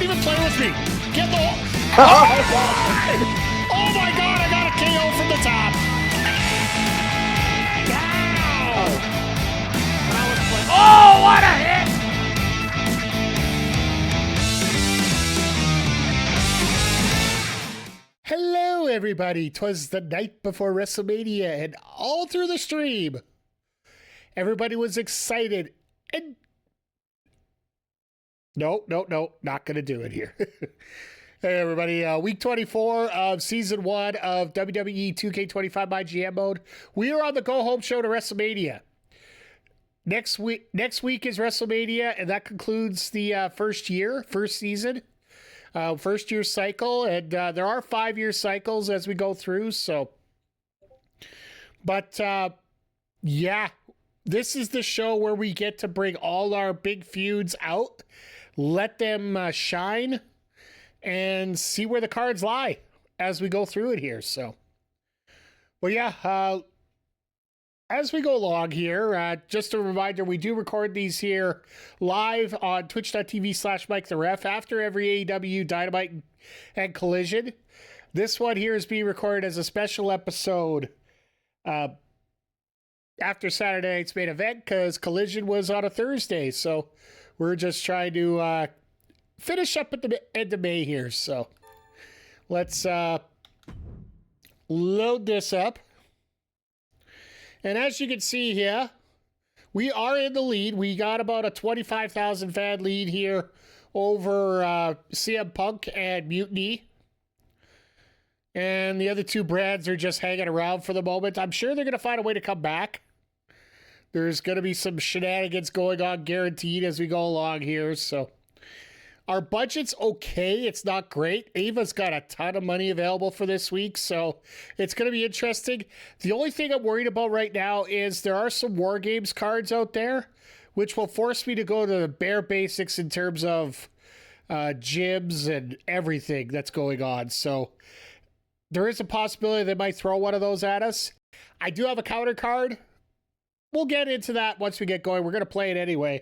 even play with me. Get the... Oh my God, I got a KO from the top. Oh, what a hit! Hello, everybody. 'Twas the night before WrestleMania, and all through the stream, everybody was excited. And no, not going to do it here. Hey, everybody. Week 24 of Season 1 of WWE 2k25 myGM mode. We are on the go-home show to WrestleMania. Next week is WrestleMania, and that concludes the first season. First year cycle, and there are 5-year cycles as we go through. So, but yeah, this is the show where we get to bring all our big feuds out, let them shine, and see where the cards lie as we go through it here. So, well, yeah, as we go along here, just a reminder, we do record these here live on twitch.tv/MikeTheRef after every AEW Dynamite and Collision. This one here is being recorded as a special episode after Saturday night's main event because Collision was on a Thursday. So we're just trying to finish up at the end of May here. So let's load this up. And as you can see here, we are in the lead. We got about a 25,000 fan lead here over CM Punk and Mutiny. And the other two brands are just hanging around for the moment. I'm sure they're going to find a way to come back. There's going to be some shenanigans going on guaranteed as we go along here. So our budget's okay. It's not great. Ava's got a ton of money available for this week, so it's going to be interesting. The only thing I'm worried about right now is there are some War Games cards out there, which will force me to go to the bare basics in terms of gyms and everything that's going on. So there is a possibility they might throw one of those at us. I do have a counter card. We'll get into that once we get going. We're going to play it anyway.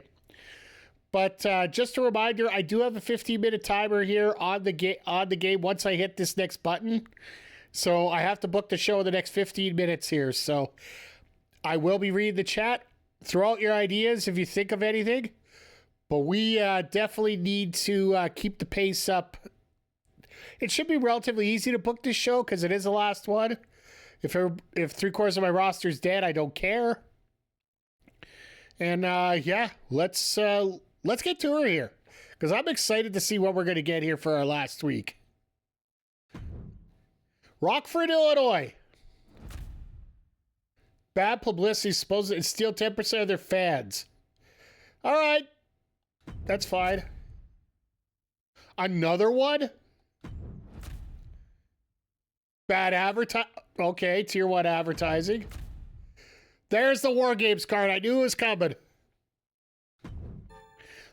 But just a reminder, I do have a 15-minute timer here on the game once I hit this next button. So I have to book the show in the next 15 minutes here. So I will be reading the chat. Throw out your ideas if you think of anything. But we definitely need to keep the pace up. It should be relatively easy to book this show because it is the last one. If 3/4 of my roster is dead, I don't care. And yeah, let's get to her here, because I'm excited to see what we're going to get here for our last week. Rockford, Illinois. Bad publicity, supposed to steal 10% of their fans. All right, that's fine. Another one? Bad advertising. Okay, tier 1 advertising. There's the War Games card. I knew it was coming.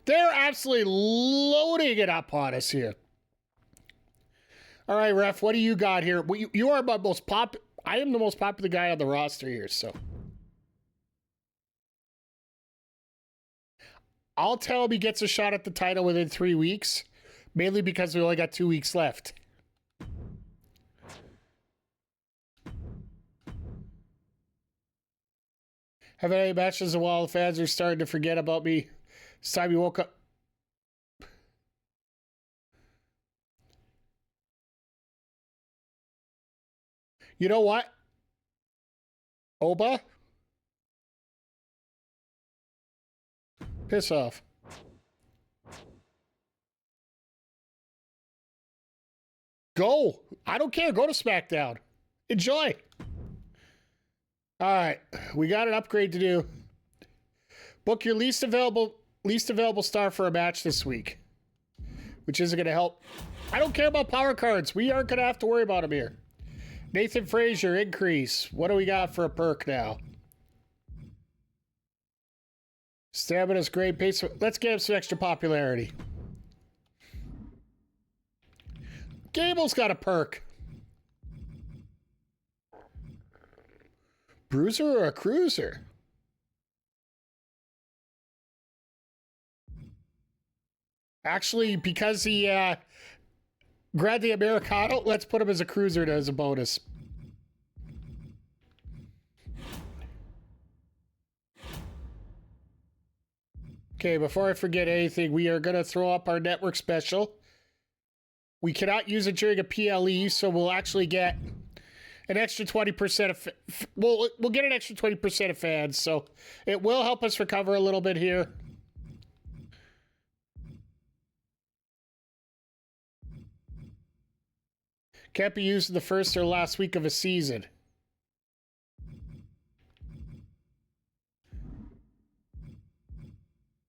They're absolutely loading it up on us here. All right, ref, what do you got here? You are my most I am the most popular guy on the roster here, so. I'll tell him he gets a shot at the title within 3 weeks, mainly because we only got 2 weeks left. Have any matches while the fans are starting to forget about me? It's time you woke up. You know what? Oba? Piss off. Go. I don't care. Go to SmackDown. Enjoy. All right. We got an upgrade to do. Book your least available star for a match this week, which isn't going to help. I don't care about power cards. We aren't going to have to worry about them here. Nathan Frazier, increase. What do we got for a perk now? Stamina's great pace. Let's get him some extra popularity. Gable's got a perk. Bruiser or a cruiser? Actually, because he grabbed the Americano, let's put him as a cruiser as a bonus. Okay, before I forget anything, we are going to throw up our network special. We cannot use it during a PLE, so we'll actually get an extra 20% of... We'll get an extra 20% of fans, so it will help us recover a little bit here. Can't be used in the first or last week of a season.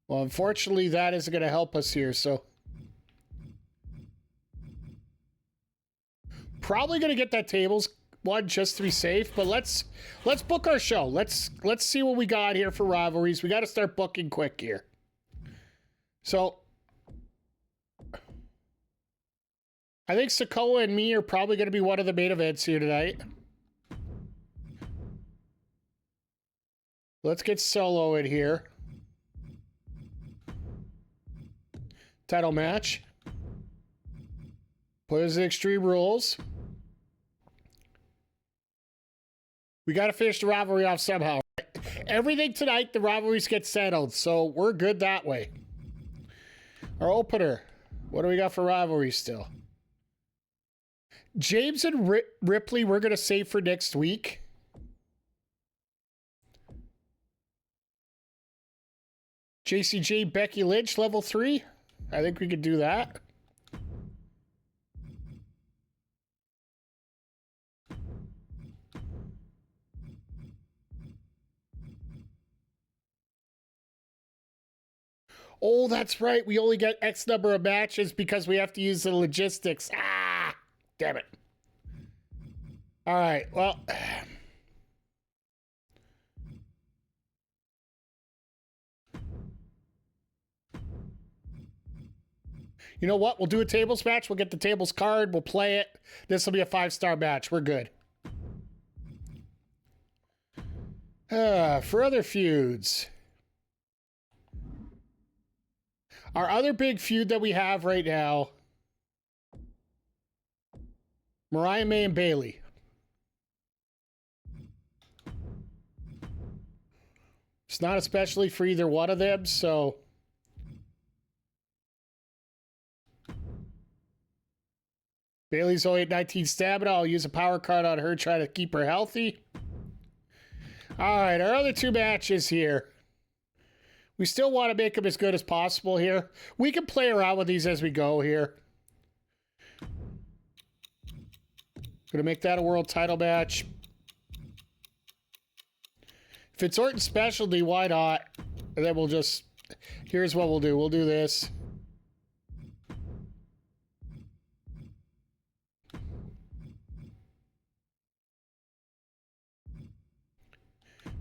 Well, unfortunately, that isn't going to help us here, so... Probably going to get that tables one just to be safe, but let's book our show. Let's see what we got here for rivalries. We got to start booking quick here. So... I think Sikoa and me are probably going to be one of the main events here tonight. Let's get Solo in here. Title match. Put us in Extreme Rules. We got to finish the rivalry off somehow. Everything tonight, the rivalries get settled, so we're good that way. Our opener. What do we got for rivalries still? James and Ripley, we're going to save for next week. Jacy, Becky, Lynch, level 3. I think we could do that. Oh, that's right. We only get X number of matches because we have to use the logistics. Ah, damn it. All right, well... You know what? We'll do a tables match. We'll get the tables card. We'll play it. This will be a 5-star match. We're good. For other feuds. Our other big feud that we have right now. Mariah May and Bayley. It's not especially for either one of them, so... Bayley's only at 19 stamina. I'll use a power card on her, try to keep her healthy. All right, our other two matches here. We still want to make them as good as possible here. We can play around with these as we go here. Gonna make that a world title match. If it's Orton specialty, why not? And then we'll just... Here's what we'll do. We'll do this.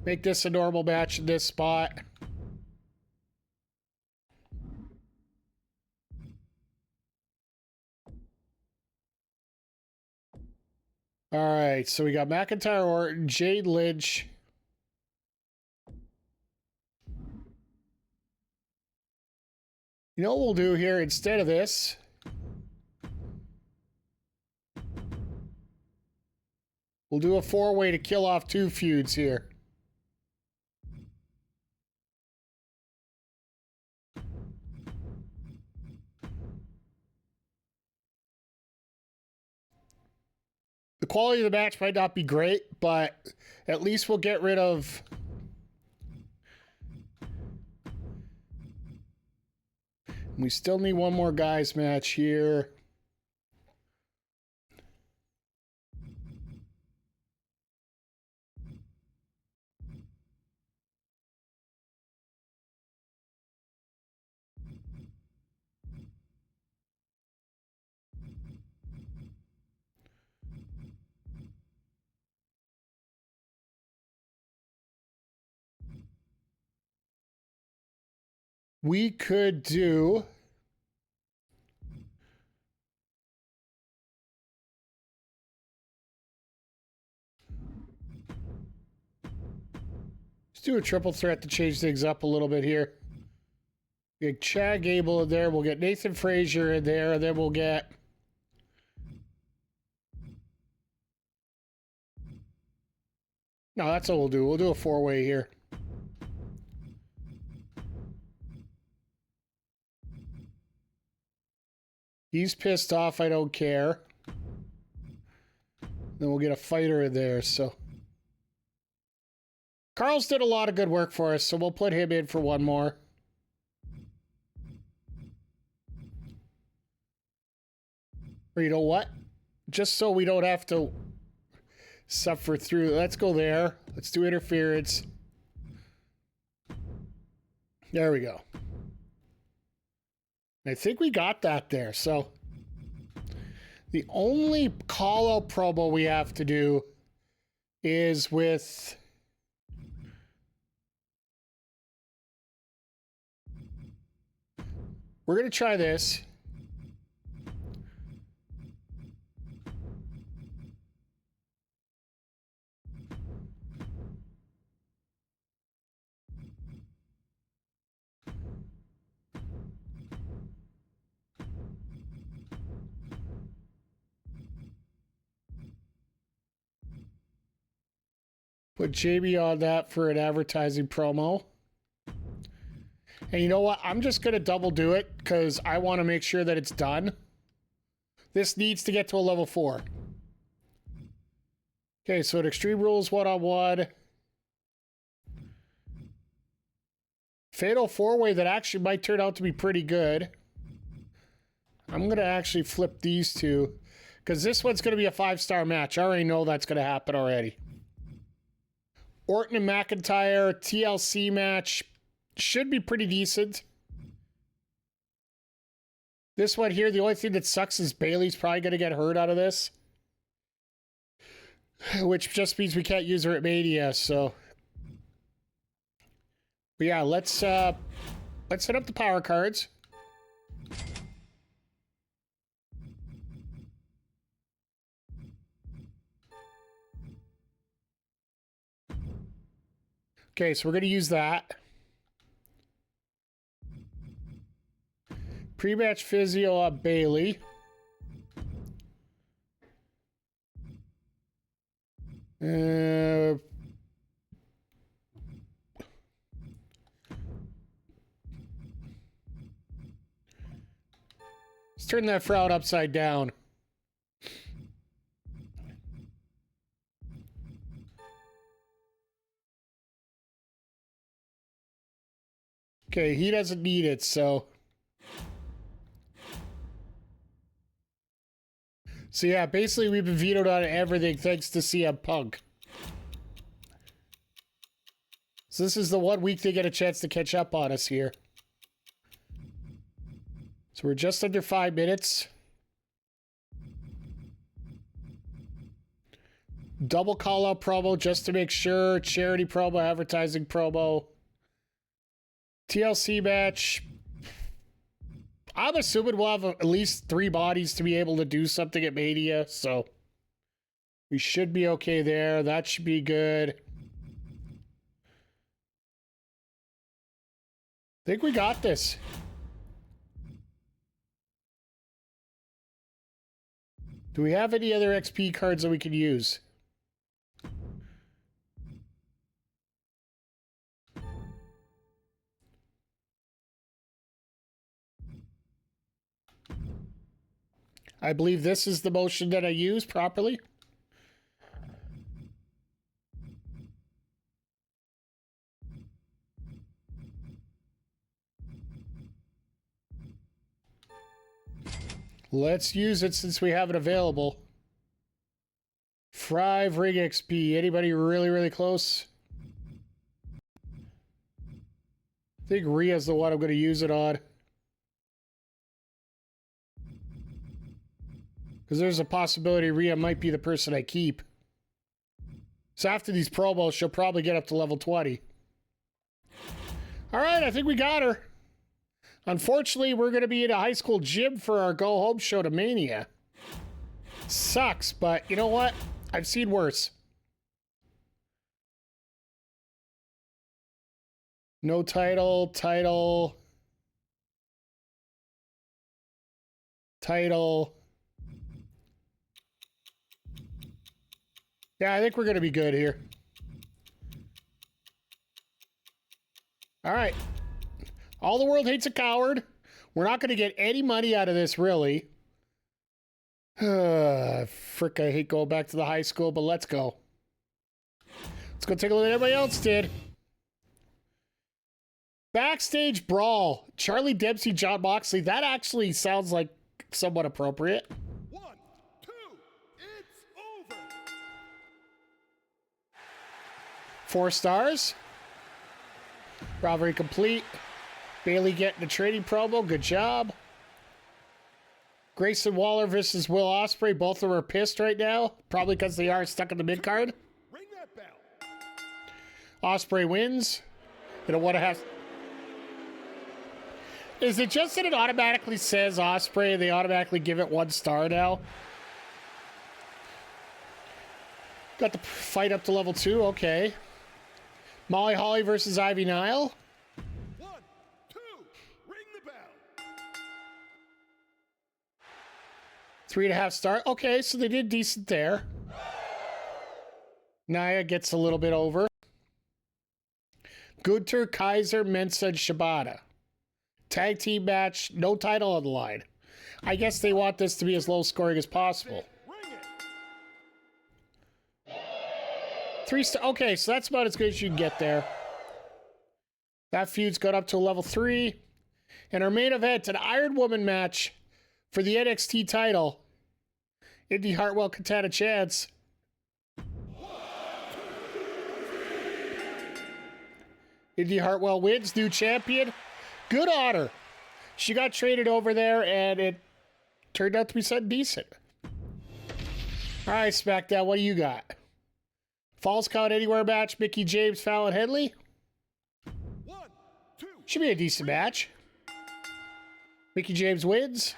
Make this a normal match in this spot. All right, so we got McIntyre, Orton, Jayne, Lynch. You know what we'll do here instead of this? We'll do a 4-way to kill off 2 feuds here. The quality of the match might not be great, but at least we'll get rid of... We still need one more guys match here. We could do... Let's do a triple threat to change things up a little bit here. Get Chad Gable in there. We'll get Nathan Frazier in there. And then we'll get... No, that's what we'll do. We'll do a four-way here. He's pissed off. I don't care. Then we'll get a fighter in there, so... Carl's did a lot of good work for us, so we'll put him in for one more. Or you know what? Just so we don't have to suffer through. Let's go there. Let's do interference. There we go. I think we got that there. So the only call-out promo we have to do is with... We're going to try this. Put Jamie on that for an advertising promo. And you know what? I'm just going to double do it because I want to make sure that it's done. This needs to get to a level 4. Okay, so at Extreme Rules 1-on-1. Fatal 4-way that actually might turn out to be pretty good. I'm going to actually flip these two because this one's going to be a 5-star match. I already know that's going to happen already. Orton and McIntyre TLC match should be pretty decent. This one here, the only thing that sucks is Bayley's probably going to get hurt out of this. Which just means we can't use her at Mania, so... But yeah, let's set up the power cards. Okay, so we're going to use that. Pre-match physio on Bayley. Let's turn that frown upside down. Okay, he doesn't need it, so... So yeah, basically we've been vetoed on everything thanks to CM Punk. So this is the 1 week they get a chance to catch up on us here. So we're just under 5 minutes. Double call-out promo just to make sure. Charity promo, advertising promo. TLC match. I'm assuming we'll have at least 3 bodies to be able to do something at Mania, so we should be okay there. That should be good. I think we got this. Do we have any other XP cards that we can use? I believe this is the motion that I use properly. Let's use it since we have it available. 5 ring XP. Anybody really, really close? I think Rhea's the one I'm going to use it on. Because there's a possibility Rhea might be the person I keep. So after these promos, she'll probably get up to level 20. All right, I think we got her. Unfortunately, we're going to be in a high school gym for our go-home show to Mania. Sucks, but you know what? I've seen worse. No title, title. title. Yeah, I think we're going to be good here. All right. All the world hates a coward. We're not going to get any money out of this, really. Frick, I hate going back to the high school, but let's go. Let's go take a look at what everybody else did. Backstage brawl. Charlie Dempsey, John Moxley. That actually sounds like somewhat appropriate. 1, 2, it's over. 4 stars. Rivalry complete. Bayley getting a trading promo. Good job. Grayson Waller versus Will Ospreay. Both of them are pissed right now. Probably because they are stuck in the mid-card. Ring that bell. Ospreay wins. You don't want to have... Is it just that it automatically says Ospreay and they automatically give it 1 star now? Got the fight up to level 2. Okay. Molly Holly versus Ivy Nile. 1, 2, ring the bell. 3.5 star. Okay, so they did decent there. Nia gets a little bit over. Gunter, Kaiser, Mensah, and Shibata. Tag team match, no title on the line. I guess they want this to be as low scoring as possible. Ring it. 3 star. Okay, so that's about as good as you can get there. That feud's got up to level 3. And our main event, an Iron Woman match for the NXT title. Indy Hartwell could stand a chance. Indy Hartwell wins, new champion. Good on her. She got traded over there, and it turned out to be something decent. All right, SmackDown, what do you got? Falls Count Anywhere match, Mickie James, Fallon Henley. 1, 2. Should be a decent match. Mickie James wins.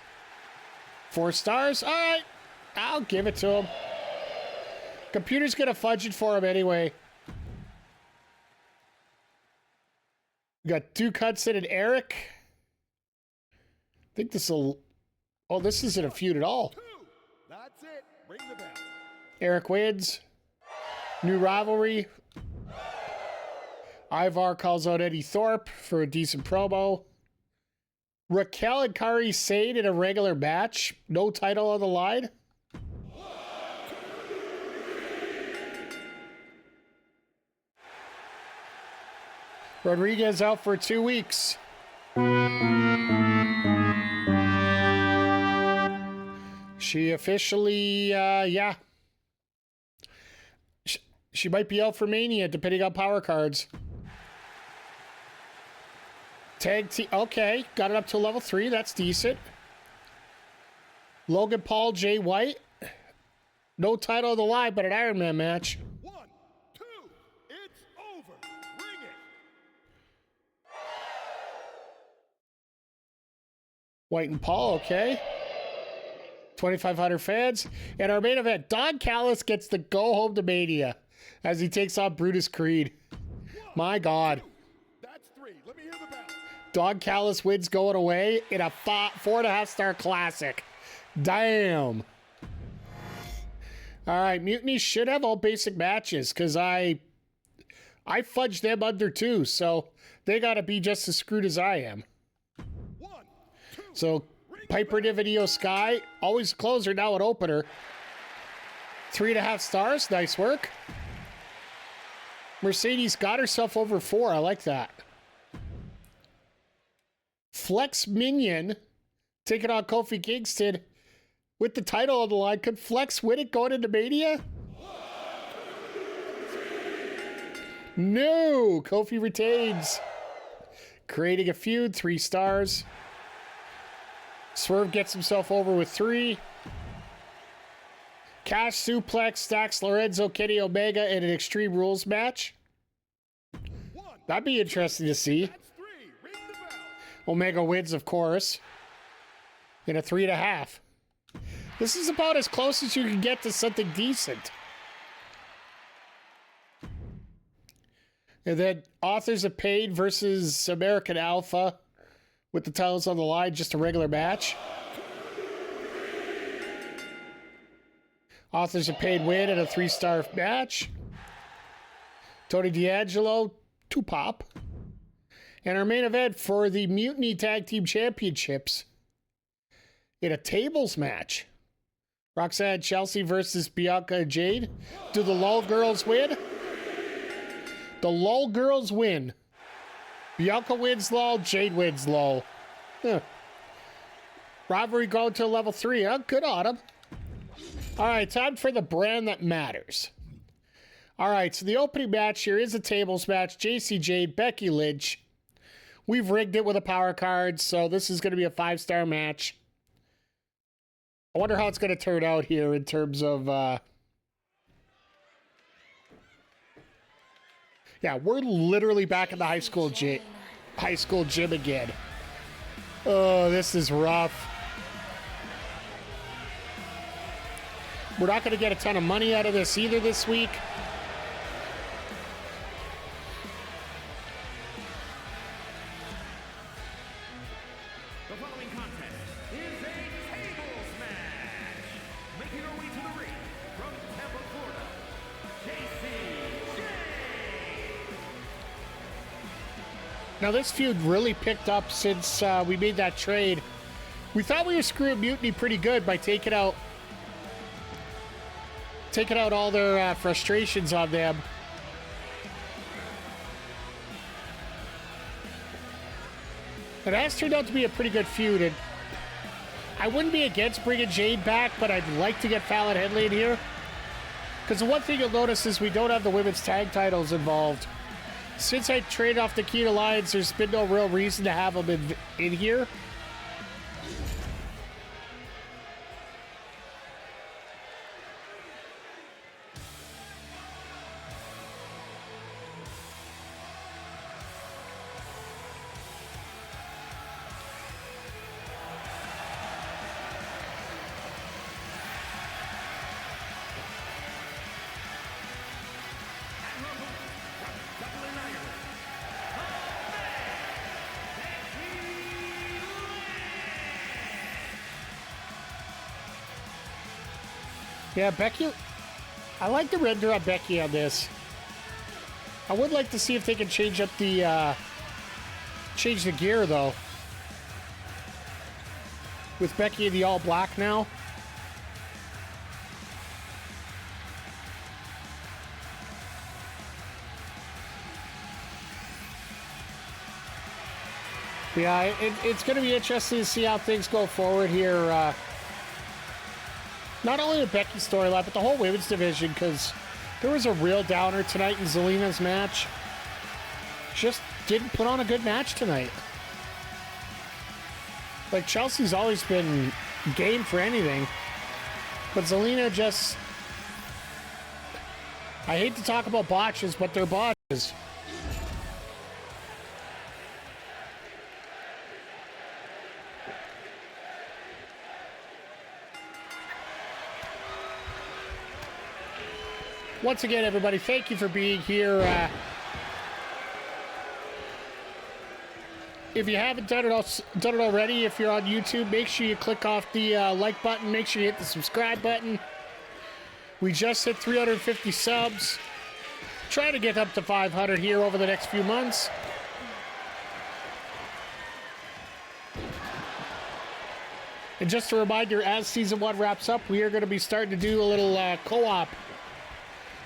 4 stars. All right, I'll give it to him. Computer's going to fudge it for him anyway. We got Duke Hudson and Eric. I think this will... Oh, this isn't a feud at all. 2. That's it. Ring the bell. Eric wins. New rivalry. Ivar calls out Eddie Thorpe for a decent promo. Raquel and Kairi Sane in a regular match. No title on the line. Rodriguez out for 2 weeks. She officially, yeah. She might be out for Mania, depending on power cards. Tag team, okay. Got it up to level 3. That's decent. Logan Paul, Jay White. No title on the line, but an Iron Man match. 1, 2, it's over. Ring it. White and Paul, okay. 2,500 fans. And our main event, Don Callis gets to go home to Mania as he takes on Brutus Creed. My God. That's 3. Let me hear the bell. Don Callis wins going away in a 4.5 star classic. Damn. All right, Mutiny should have all basic matches because I fudged them under too, so they got to be just as screwed as I am. 1, 2. So Piper Nividio Sky, always a closer, now an opener. 3.5 stars, nice work. Mercedes got herself over 4, I like that. Flex Minion taking on Kofi Kingston with the title on the line. Could Flex win it going into Mania? No, Kofi retains. Creating a feud, 3 stars. Swerve gets himself over with 3. Cash Suplex stacks Lorenzo, Kenny Omega in an Extreme Rules match. That'd be interesting to see. That's 3. Ring the bell. Omega wins, of course, in a 3.5. This is about as close as you can get to something decent. And then Authors of Pain versus American Alpha with the titles on the line, just a regular match. Authors of Pain win in a 3-star match. Tony D'Angelo, 2-pop. And our main event for the Mutiny Tag Team Championships in a tables match. Roxanne Chelsea versus Bianca and Jayne. Do the Lull Girls win? The Lull Girls win. Bianca wins Lull, Jayne wins Lull. Huh. Rivalry going to level 3, huh? Good on them. All right, time for the brand that matters. All right, so the opening match here is a tables match. Jacy, Jayne, Becky, Lynch. We've rigged it with a power card, so this is going to be a 5-star match. I wonder how it's going to turn out here in terms of... Yeah, we're literally back in the high school gym again. Oh, this is rough. We're not going to get a ton of money out of this either this week. The following contest is a tables match. Making her way to the ring from Tampa, Florida, Jacy. Now this feud really picked up since we made that trade. We thought we were screwing Mutiny pretty good by taking out all their frustrations on them. It has turned out to be a pretty good feud, and I wouldn't be against bringing Jayne back, but I'd like to get Fallon Henley in here. Because the one thing you'll notice is we don't have the women's tag titles involved. Since I traded off the Key Alliance, there's been no real reason to have them in here. Yeah, Becky, I like the render on Becky on this. I would like to see if they can change up the, change the gear though. With Becky in the all black now. Yeah, it's going to be interesting to see how things go forward here. Not only the Becky storyline, but the whole women's division, because there was a real downer tonight in Zelina's match. Just didn't put on a good match tonight. Like, Chelsea's always been game for anything, but Zelina just... I hate to talk about botches, but they're botches. Once again, everybody, thank you for being here. If you haven't done it already, if you're on YouTube, make sure you click off the like button. Make sure you hit the subscribe button. We just hit 350 subs. Try to get up to 500 here over the next few months. And just a reminder, as Season 1 wraps up, we are going to be starting to do a little co-op.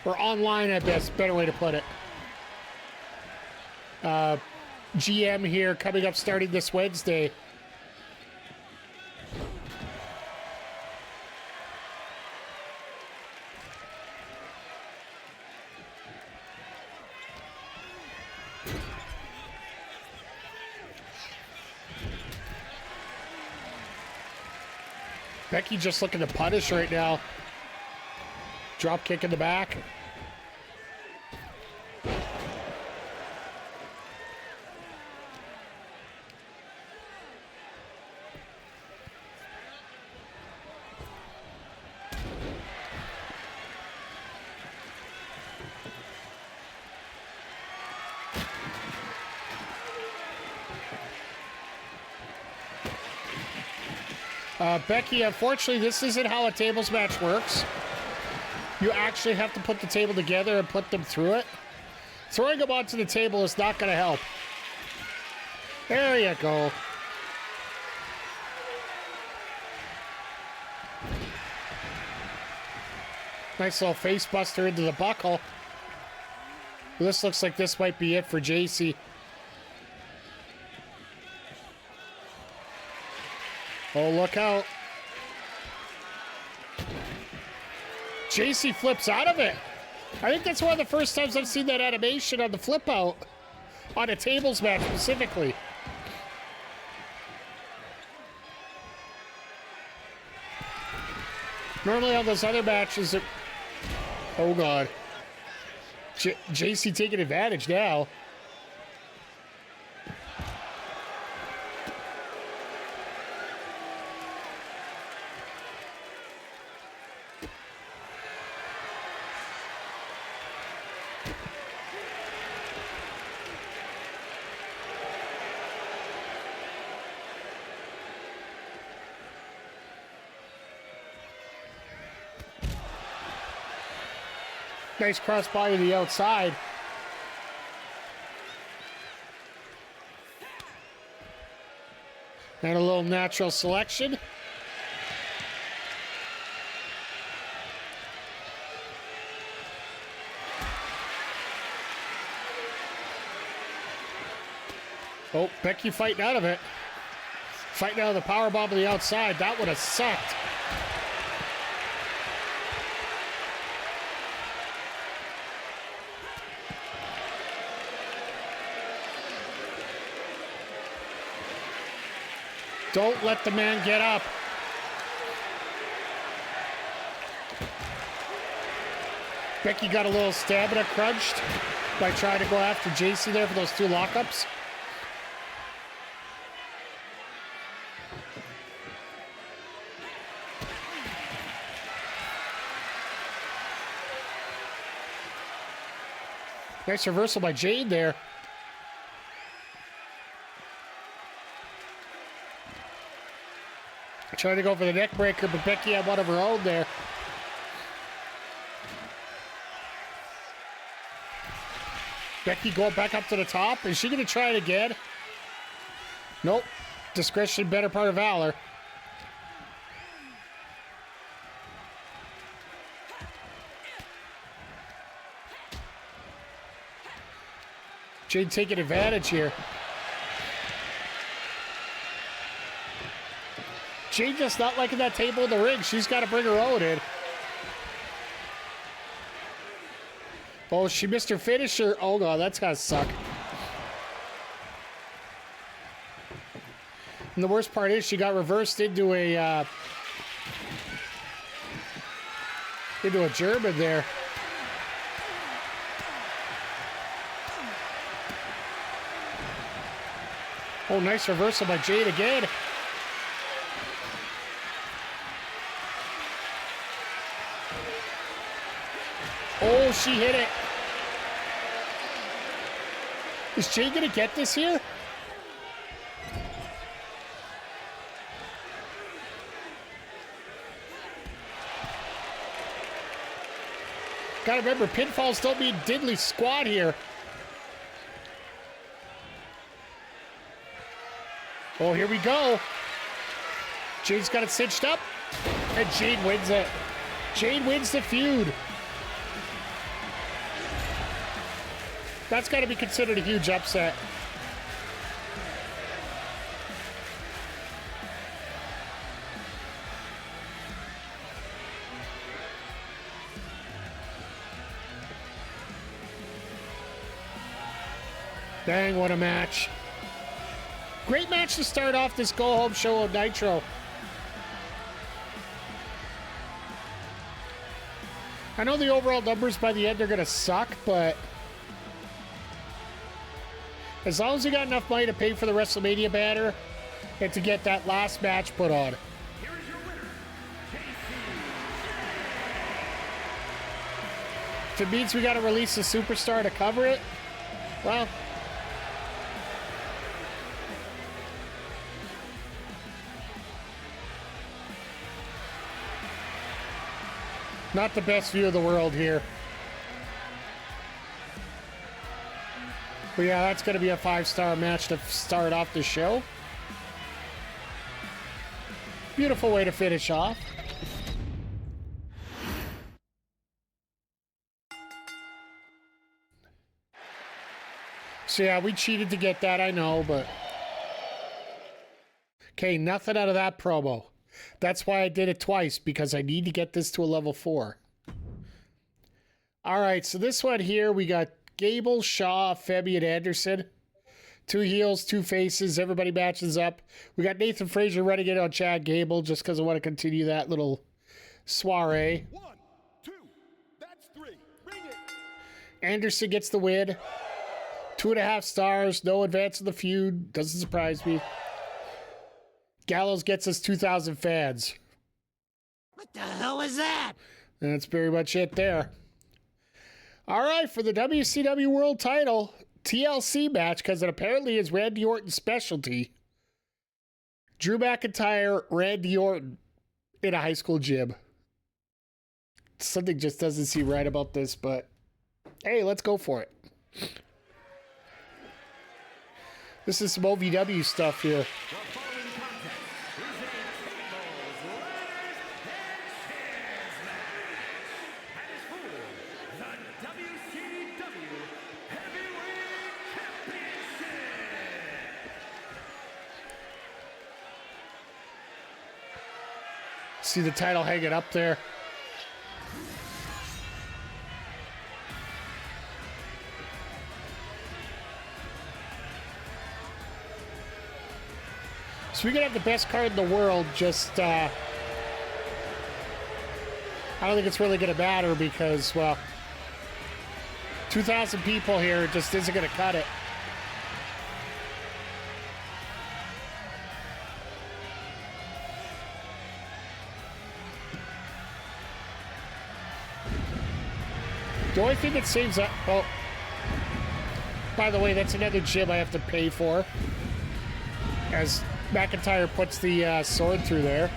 Or online at best, better way to put it. GM here coming up starting this Wednesday. Becky just looking to punish right now. Drop kick in the back. Becky, unfortunately, this isn't how a tables match works. You actually have to put the table together and put them through it. Throwing them onto the table is not going to help. There you go. Nice little face buster into the buckle. This looks like this might be it for Jacy. Oh, look out. Jacy flips out of it. I think that's one of the first times I've seen that animation on the flip out. On a tables match specifically. Normally on those other matches, oh God. Jacy taking advantage now. Nice cross body to the outside. And a little natural selection. Oh, Becky fighting out of it. Fighting out of the powerbomb to the outside. That would have sucked. Don't let the man get up. Becky got a little stamina crunched by trying to go after Jacy there for those two lockups. Nice reversal by Jayne there. Trying to go for the neck breaker, but Becky had one of her own there. Becky going back up to the top. Is she going to try it again? Nope. Discretion, better part of valor. Jayne taking advantage here. Jayne just not liking that table in the ring. She's got to bring her own in. Oh, she missed her finisher. Oh, God, that's got to suck. And the worst part is she got reversed into a German there. Oh, nice reversal by Jayne again. Oh, she hit it. Is Jayne going to get this here? Gotta remember, pinfalls don't mean diddly squat here. Oh, here we go. Jayne's got it cinched up, and Jayne wins it. Jayne wins the feud. That's got to be considered a huge upset. Dang, what a match. Great match to start off this go-home show of Nitro. I know the overall numbers by the end are going to suck, but as long as you got enough money to pay for the Wrestlemania banner and to get that last match put on. Here is your winner, If it means we got to release a superstar to cover it, well, Not the best view of the world here. But yeah, that's going to be a 5-star match to start off the show. Beautiful way to finish off. So yeah, we cheated to get that, I know, but... Okay, nothing out of that promo. That's why I did it twice, because I need to get this to a level 4. All right, so this one here, we got Gable, Shaw, Femi, and Anderson. 2 heels, 2 faces, everybody matches up. We got Nathan Frazier running in on Chad Gable, just because I want to continue that little soiree. 1, 2, that's 3. Bring it. Anderson gets the win. 2.5 stars, no advance in the feud. Doesn't surprise me. Gallows gets us 2,000 fans. What the hell is that? And that's very much it there. All right, for the WCW World Title, TLC match, because it apparently is Randy Orton's specialty. Drew McIntyre, Randy Orton in a high school gym. Something just doesn't seem right about this, but hey, let's go for it. This is some OVW stuff here. The following contest is a tables, ladders, and chairs match. And is for the WCW Heavyweight Championship. See the title hanging up there. So we could have the best card in the world, just, I don't think it's really going to matter because, well, 2,000 people here just isn't going to cut it. The only thing that saves up, oh, by the way, that's another gym I have to pay for, as McIntyre puts the sword through there.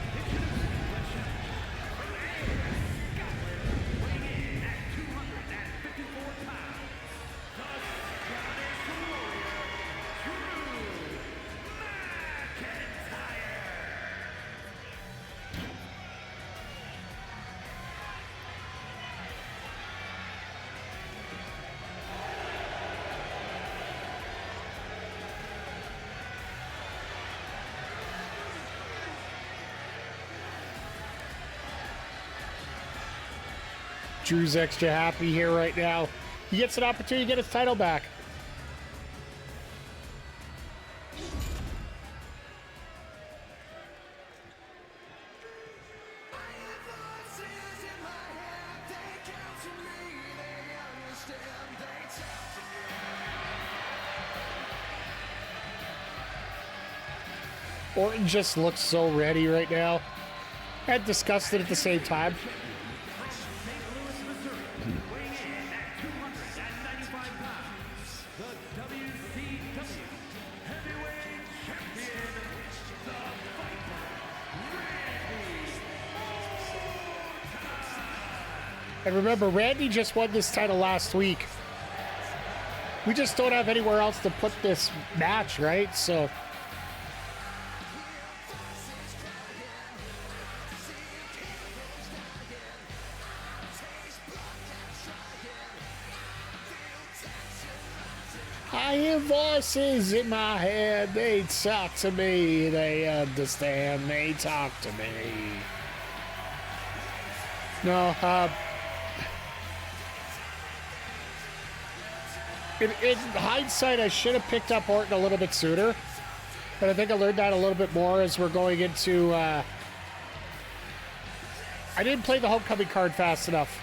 Drew's extra happy here right now. He gets an opportunity to get his title back. Orton just looks so ready right now. And disgusted at the same time. And remember, Randy just won this title last week. We just don't have anywhere else to put this match, right? So... I hear voices in my head. They talk to me. They understand. They talk to me. No, in hindsight, I should have picked up Orton a little bit sooner. But I think I learned that a little bit more as we're going into... I didn't play the homecoming card fast enough.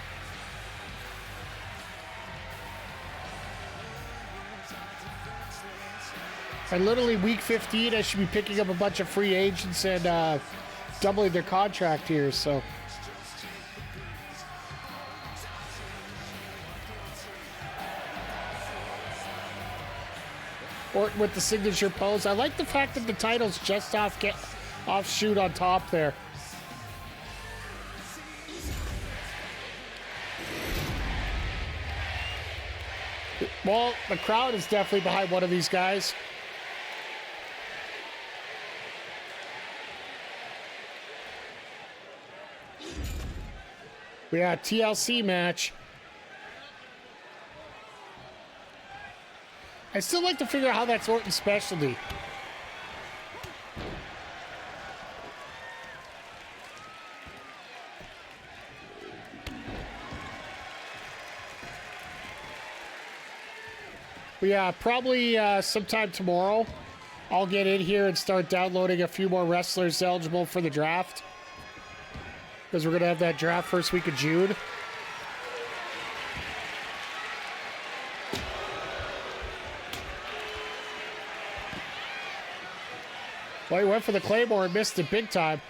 And literally week 15, I should be picking up a bunch of free agents and doubling their contract here, so... Orton with the signature pose. I like the fact that the title's just offshoot on top there. Well, the crowd is definitely behind one of these guys. We got a TLC match. I still like to figure out how that's Orton's specialty. But yeah, probably sometime tomorrow, I'll get in here and start downloading a few more wrestlers eligible for the draft. Because we're going to have that draft first week of June. Well, he went for the Claymore and missed it big time.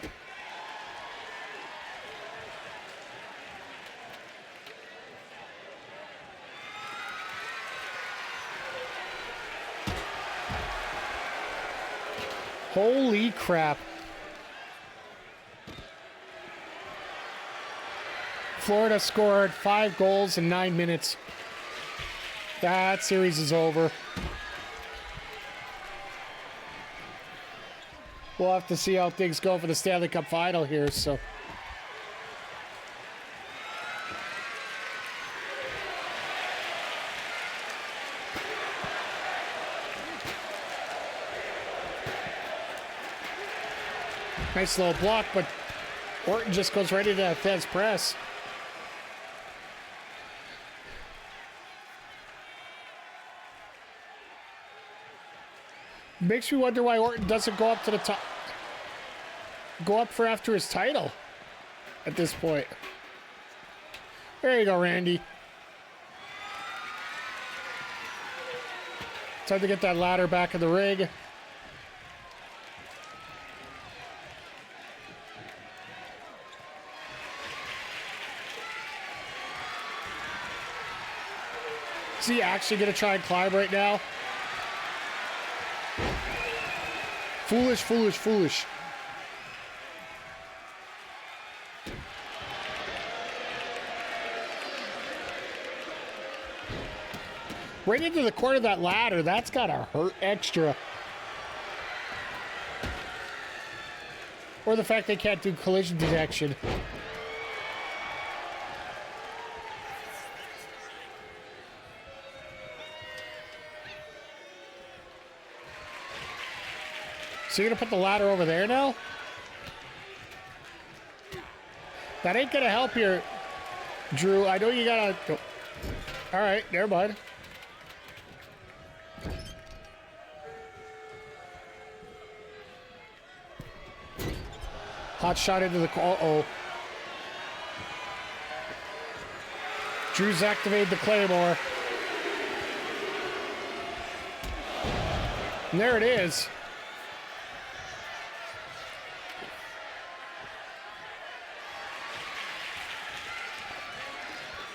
Holy crap. Florida scored 5 goals in 9 minutes. That series is over. We'll have to see how things go for the Stanley Cup final here, so. Nice little block, but Orton just goes right into that Fez press. Makes me wonder why Orton doesn't go up to the top. Go up for after his title at this point. There you go, Randy. Time to get that ladder back in the ring. Is he actually going to try and climb right now? Foolish, foolish, foolish. Right into the corner of that ladder. That's gotta hurt extra. Or the fact they can't do collision detection. So you're gonna put the ladder over there now? That ain't gonna help here, Drew. I know you gotta go. All right, never mind. Hot shot into the... Uh-oh. Drew's activated the Claymore. And there it is.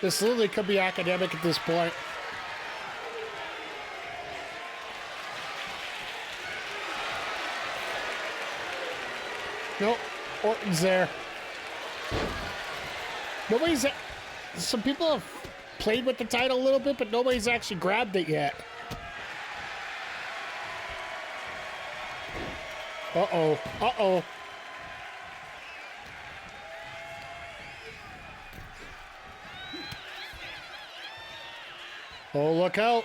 This literally could be academic at this point. Nope. Orton's there. Nobody's... Some people have played with the title a little bit, but nobody's actually grabbed it yet. Uh-oh. Uh-oh. Oh, look out.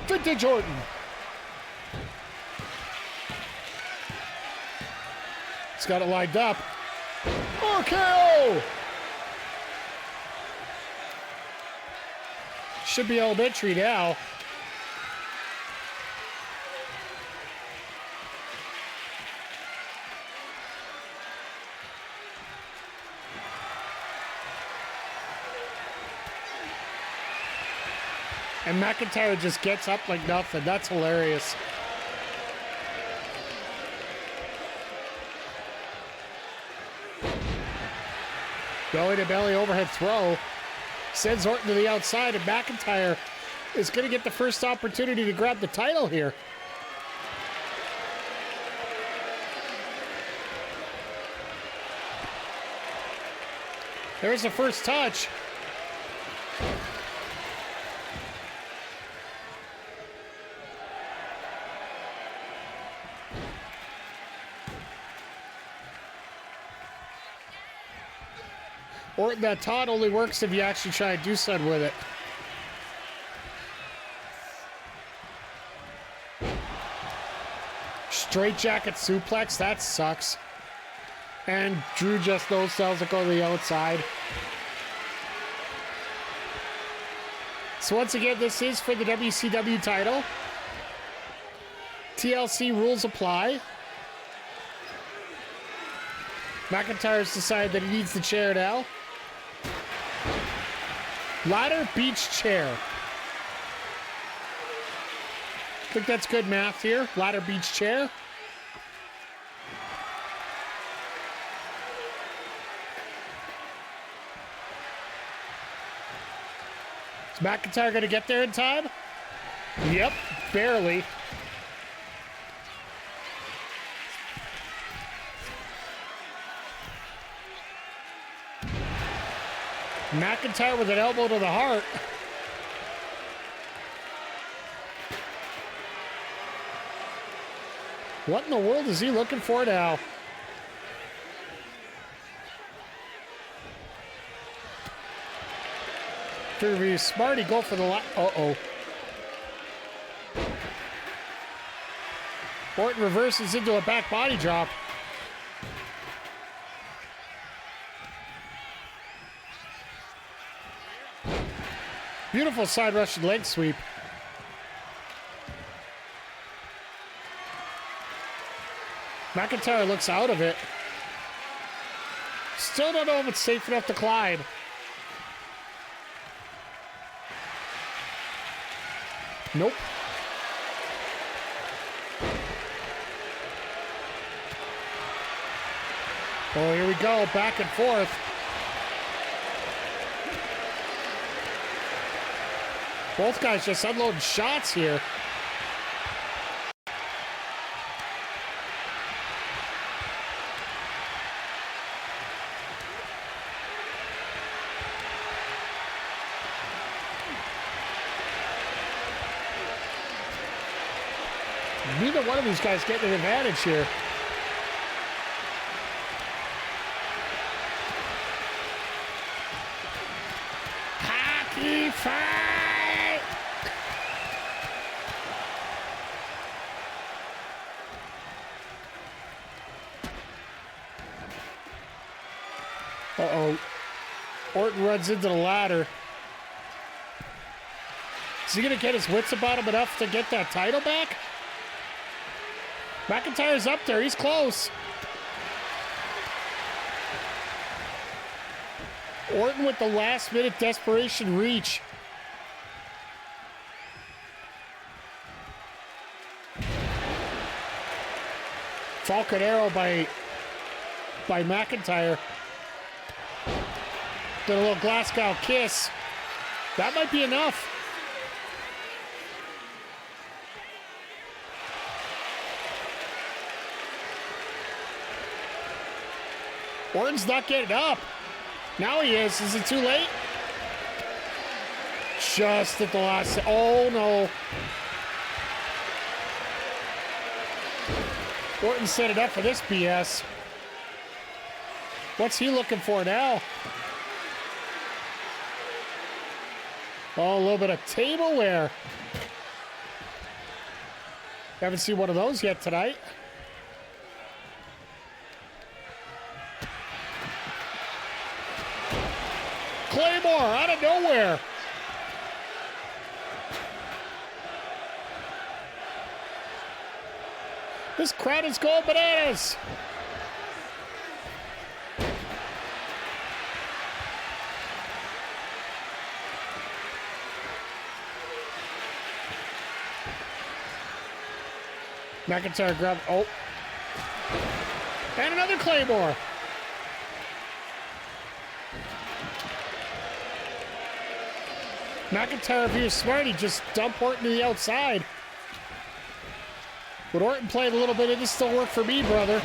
Vintage Orton. He's got it lined up. RKO! Should be elementary now. And McIntyre just gets up like nothing. That's hilarious. Belly to belly overhead throw. Sends Orton to the outside, and McIntyre is going to get the first opportunity to grab the title here. There's the first touch. Or that taunt only works if you actually try and do something with it. Straight jacket suplex, that sucks. And Drew just no-sells it go to the outside. So once again, this is for the WCW title. TLC rules apply. McIntyre's decided that he needs the chair now. Ladder, beach, chair. I think that's good math here. Ladder, beach, chair. Is McIntyre going to get there in time? Yep, barely. McIntyre with an elbow to the heart. What in the world is he looking for now? To be smart, he go for the uh-oh. Orton reverses into a back body drop. Beautiful side Russian leg sweep. McIntyre looks out of it. Still don't know if it's safe enough to climb. Nope. Oh, here we go, back and forth. Both guys just unloading shots here. Neither one of these guys getting an advantage here. Hockey fight! Uh-oh. Orton runs into the ladder. Is he going to get his wits about him enough to get that title back? McIntyre's up there. He's close. Orton with the last-minute desperation reach. Falcon arrow by McIntyre. Did a little Glasgow kiss. That might be enough. Orton's not getting up. Now he is. Is it too late? Just at the last. Oh, no. Orton set it up for this BS. What's he looking for now? Oh, a little bit of tableware. Haven't seen one of those yet tonight. Claymore out of nowhere. This crowd is going bananas. McIntyre grabbed, oh. And another Claymore. McIntyre, if he was smart, he'd just dump Orton to the outside. But Orton played a little bit, it just still worked for me, brother.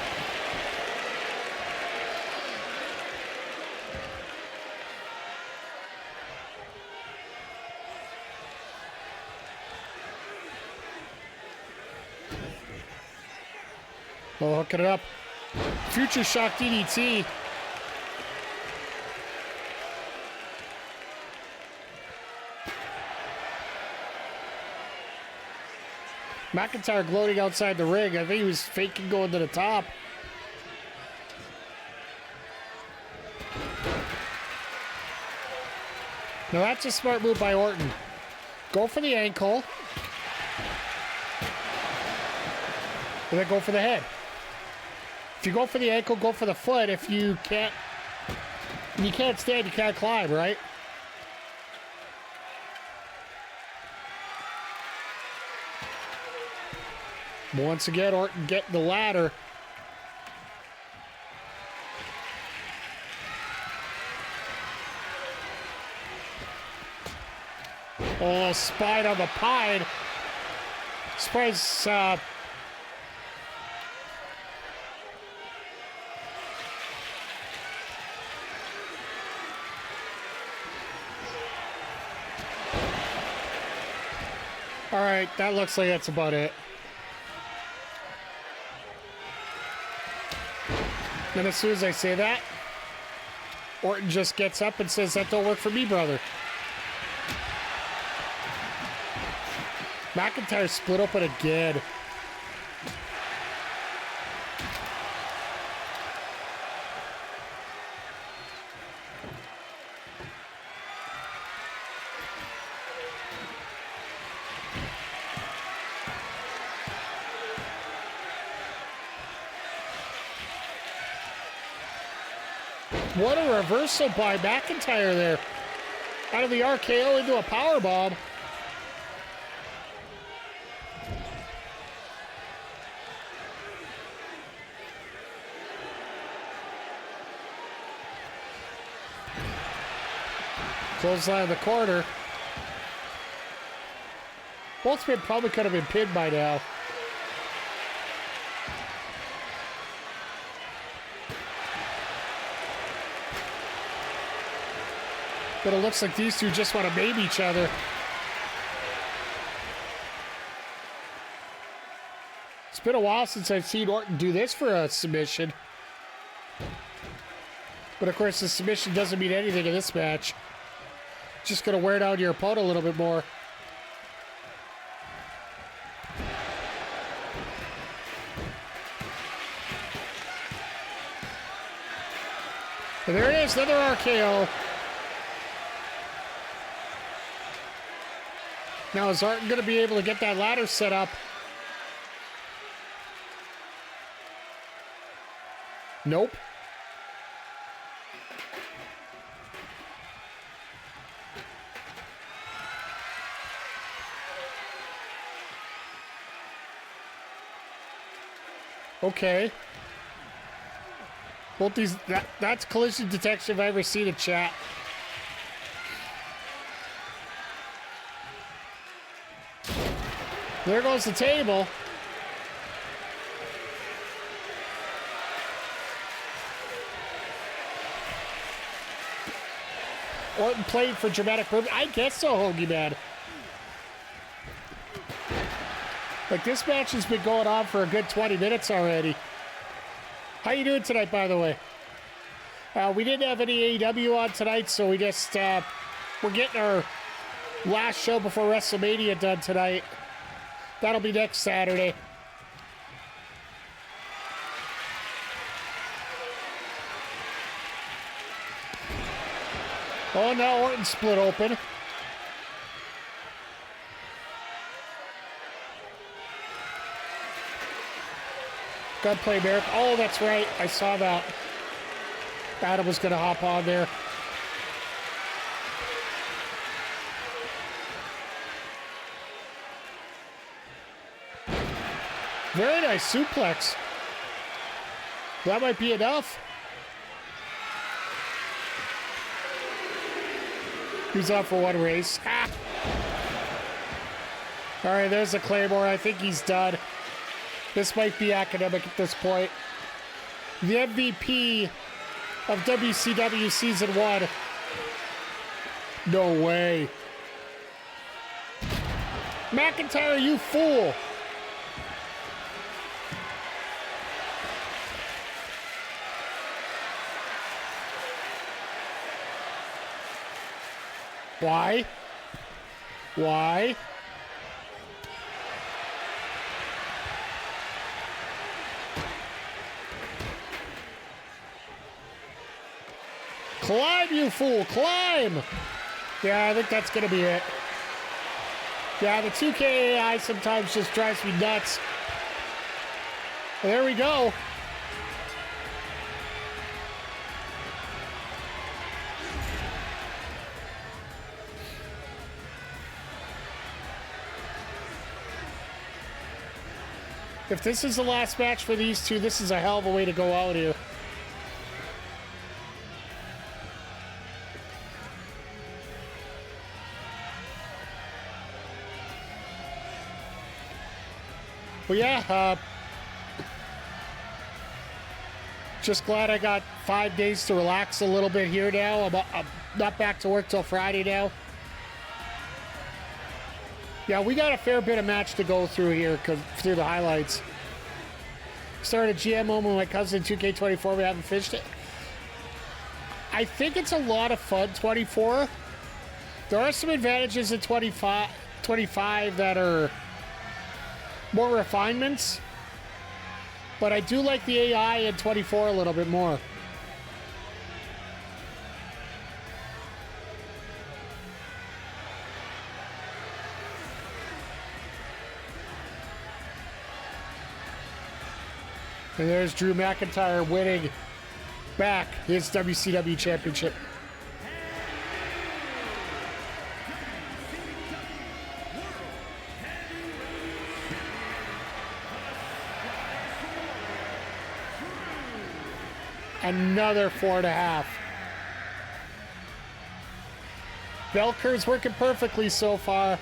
Oh, hooking it up. Future Shock DDT. McIntyre gloating outside the ring. I think he was faking going to the top. Now that's a smart move by Orton. Go for the ankle. And then go for the head. If you go for the ankle, go for the foot. If you can't stand, you can't climb, right? Once again, Orton getting the ladder. Oh, spine on the pine. Surprise, all right, that looks like that's about it. And as soon as I say that, Orton just gets up and says, that don't work for me, brother. McIntyre split open again. What a reversal by McIntyre there. Out of the RKO into a powerbomb. Clothesline in the corner. Both men probably could have been pinned by now. But it looks like these two just want to maim each other. It's been a while since I've seen Orton do this for a submission. But of course, the submission doesn't mean anything in this match. Just going to wear down your opponent a little bit more. And there it is, another RKO. Now is Orton going to be able to get that ladder set up? Nope. Okay. Both these, that's collision detection if I've ever seen it, chat. There goes the table. Orton played for dramatic purpose. I guess so, Hoagie Man. Like, this match has been going on for a good 20 minutes already. How you doing tonight, by the way? We didn't have any AEW on tonight, so we just, we're getting our last show before WrestleMania done tonight. That'll be next Saturday. Oh, now Orton split open. Gunplay America. Oh, that's right. I saw that. Adam was going to hop on there. Very nice suplex. That might be enough. He's off for one race. Ah. All right, there's a Claymore. I think he's done. This might be academic at this point. The MVP of WCW Season 1. No way. McIntyre, you fool. Why? Why? Climb, you fool, climb! Yeah, I think that's gonna be it. Yeah, the 2K AI sometimes just drives me nuts. Well, there we go. If this is the last match for these two, this is a hell of a way to go out here. Well, yeah, just glad I got 5 days to relax a little bit here now. I'm not back to work till Friday now. Yeah, we got a fair bit of match to go through here through the highlights. Started GM with my cousin 2k24. We haven't finished it. I think it's a lot of fun, 24. There are some advantages in 25 that are more refinements, but I do like the AI in 24 a little bit more. And there's Drew McIntyre winning back his WCW championship. Another 4.5. Bell curve's working perfectly so far.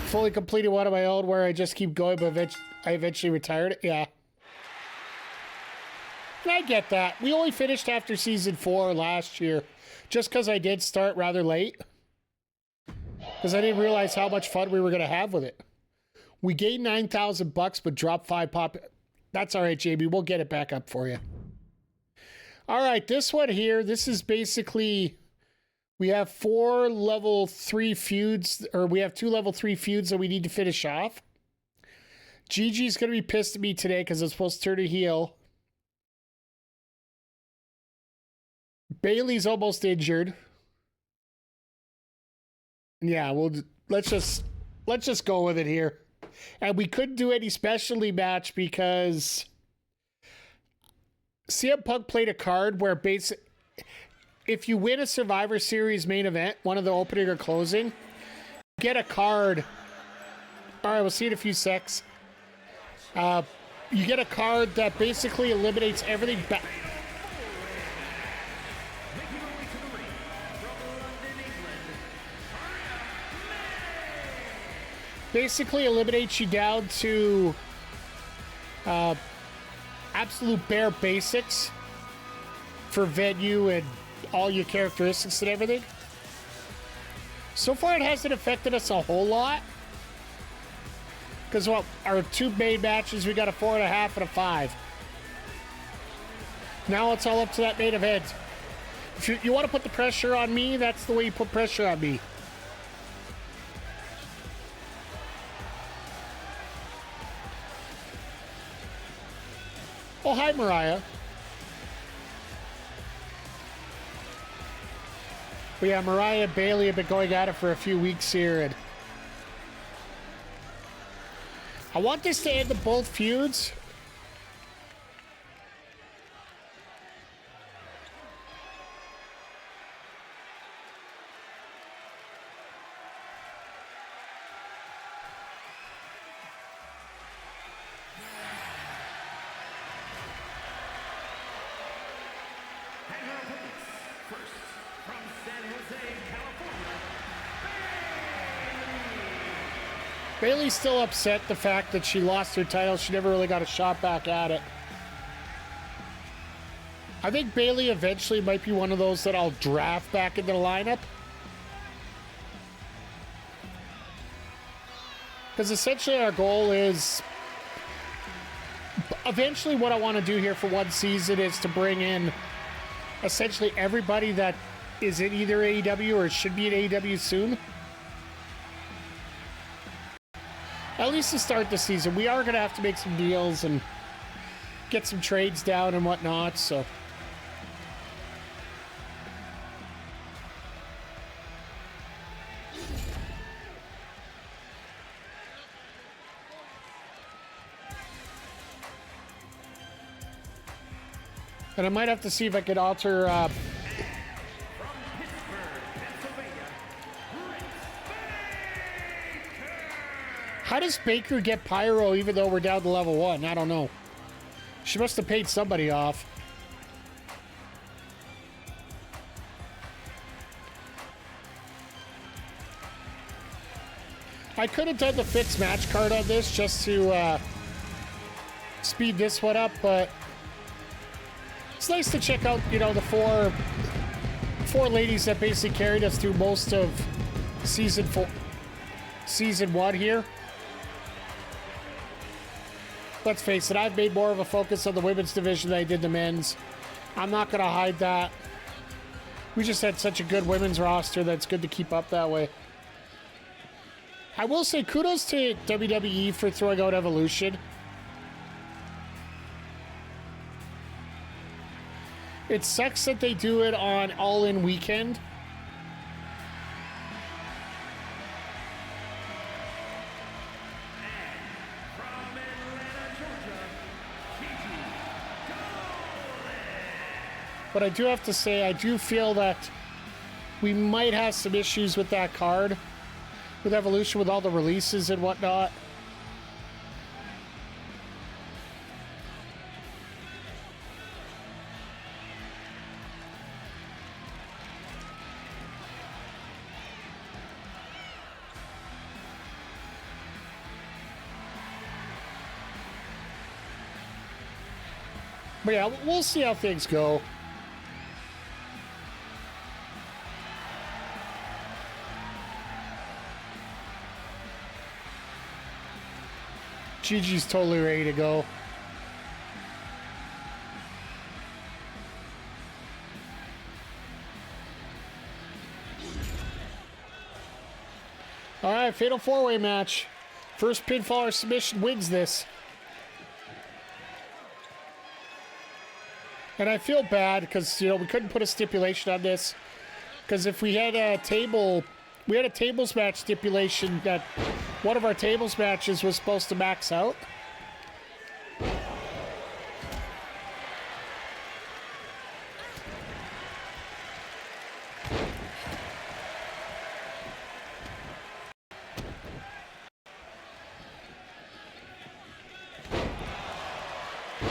Fully completed one of my own where I just keep going, but I eventually retired it. Yeah. And I get that. We only finished after season 4 last year, just because I did start rather late. Because I didn't realize how much fun we were going to have with it. We gained $9,000, but dropped 5 pop. That's all right, JB. We'll get it back up for you. All right, this one here, this is basically, we have 4 level 3 feuds, or we have 2 level 3 feuds that we need to finish off. Gigi's going to be pissed at me today because I'm supposed to turn a heel. Bayley's almost injured. Yeah, let's just go with it here. And we couldn't do any specialty match because CM Punk played a card where if you win a Survivor Series main event, one of the opening or closing, you get a card. All right, we'll see in a few secs. You get a card that basically eliminates everything back. Basically eliminates you down to absolute bare basics for venue and all your characteristics and everything. So far it hasn't affected us a whole lot. Because what our 2 main matches, we got a 4.5 and a 5. Now it's all up to that main event. If you want to put the pressure on me, that's the way you put pressure on me. Oh, hi, Mariah. But yeah, Mariah and Bayley have been going at it for a few weeks here, and I want this to end in both feuds. Bayley's still upset the fact that she lost her title. She never really got a shot back at it. I think Bayley eventually might be one of those that I'll draft back into the lineup. Because essentially our goal is... Eventually what I want to do here for one season is to bring in essentially everybody that is in either AEW or should be in AEW soon. At least to start the season. We are going to have to make some deals and get some trades down and whatnot, so. And I might have to see if I could alter. How does Baker get pyro even though we're down to level 1? I don't know. She must have paid somebody off. I could have done the fixed match card on this just to speed this one up, but it's nice to check out, you know, the four ladies that basically carried us through most of season 1 here. Let's face it, I've made more of a focus on the women's division than I did the men's. I'm not going to hide that. We just had such a good women's roster that it's good to keep up that way. I will say kudos to WWE for throwing out Evolution. It sucks that they do it on All-In Weekend. But I do have to say, I do feel that we might have some issues with that card, with Evolution, with all the releases and whatnot. But yeah, we'll see how things go. Gigi's totally ready to go. All right, fatal four-way match. First pinfall or submission wins this. And I feel bad because, you know, we couldn't put a stipulation on this. Because if we had a table, we had a tables match stipulation that one of our tables matches was supposed to max out.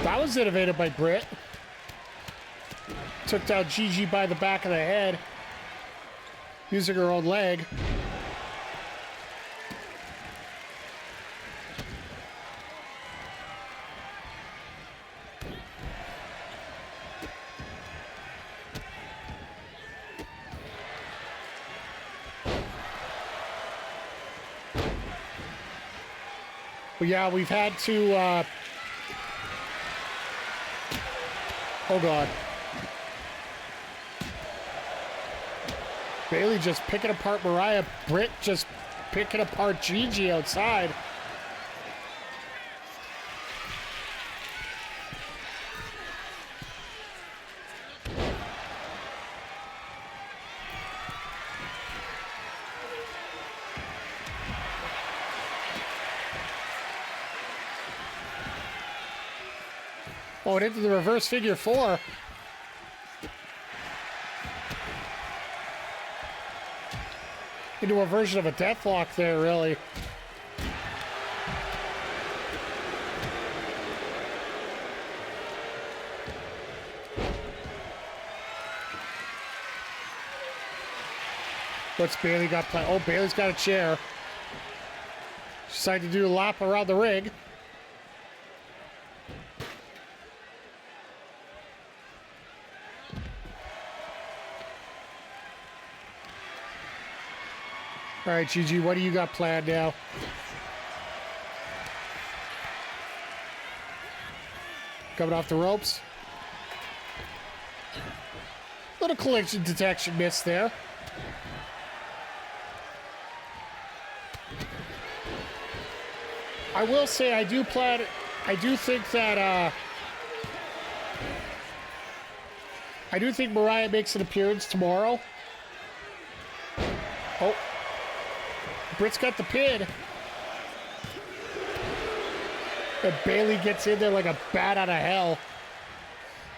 That was innovated by Britt. Took down Gigi by the back of the head, using her own leg. But yeah, we've had to, oh God. Bayley just picking apart Mariah. Britt just picking apart Gigi outside. Oh, and into the reverse figure four. Into a version of a deathlock there, really. What's Bayley got planned? Oh, Bayley's got a chair. Decided to do a lap around the ring. All right, Gigi, what do you got planned now? Coming off the ropes. little collision detection miss there. I will say I do think that I do think Mariah makes an appearance tomorrow. Oh. Britt's got the pin. And Bayley gets in there like a bat out of hell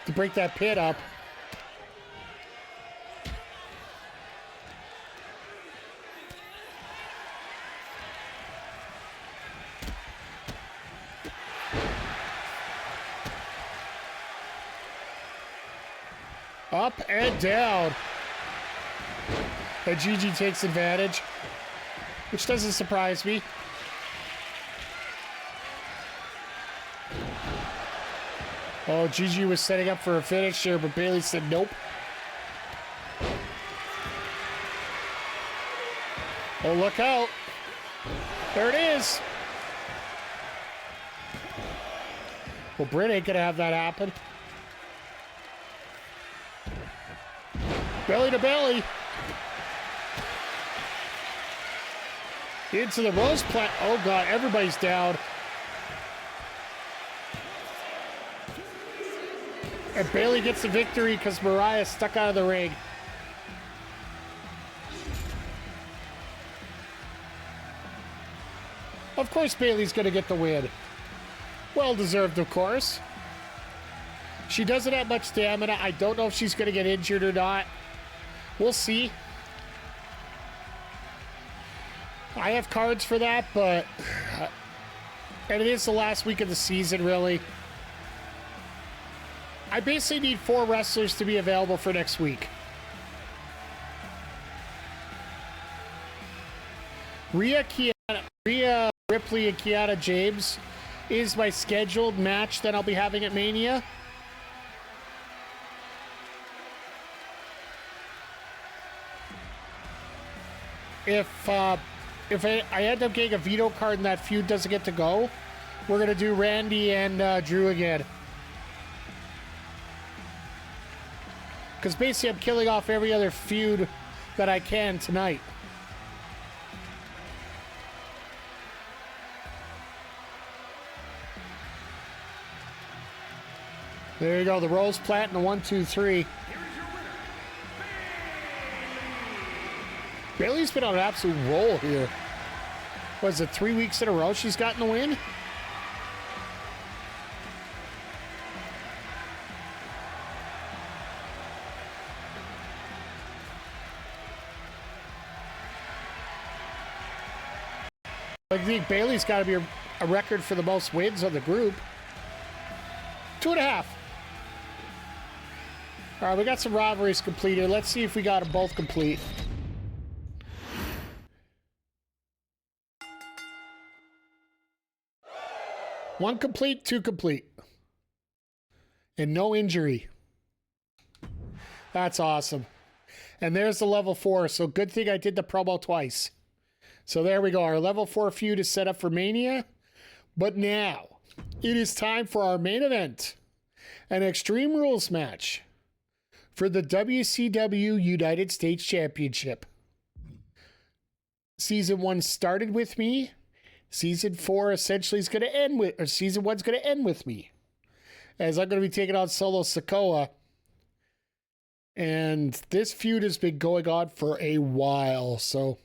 to break that pin up. Up and down. And Gigi takes advantage, which doesn't surprise me. Oh, Gigi was setting up for a finish here, but Bayley said nope. Oh, look out. There it is. Well, Britt ain't gonna have that happen. Belly to belly. Into the rose plant. Oh, God, everybody's down. And Bayley gets the victory because Mariah stuck out of the ring. Of course, Bayley's going to get the win. Well deserved, of course. She doesn't have much stamina. I don't know if she's going to get injured or not. We'll see. I have cards for that, but... and it is the last week of the season, really. I basically need 4 wrestlers to be available for next week. Rhea Ripley and Kiana James is my scheduled match that I'll be having at Mania. If I end up getting a veto card and that feud doesn't get to go, we're going to do Randy and Drew again. Because basically I'm killing off every other feud that I can tonight. There you go, the Rose Plant and the 1, 2, 3. Bayley's been on an absolute roll here. Was it 3 weeks in a row she's gotten the win? I think Bayley's got to be a record for the most wins on the group. 2.5. All right, we got some rivalries completed. Let's see if we got them both complete. One complete, 2 complete. And no injury. That's awesome. And there's the level 4. So good thing I did the promo twice. So there we go. Our level 4 feud is set up for Mania. But now, it is time for our main event. An Extreme Rules match for the WCW United States Championship. Season 1 started with me. Season 4 essentially is going to end with, or Season 1's going to end with me. As I'm going to be taking on Solo Sikoa. And this feud has been going on for a while. So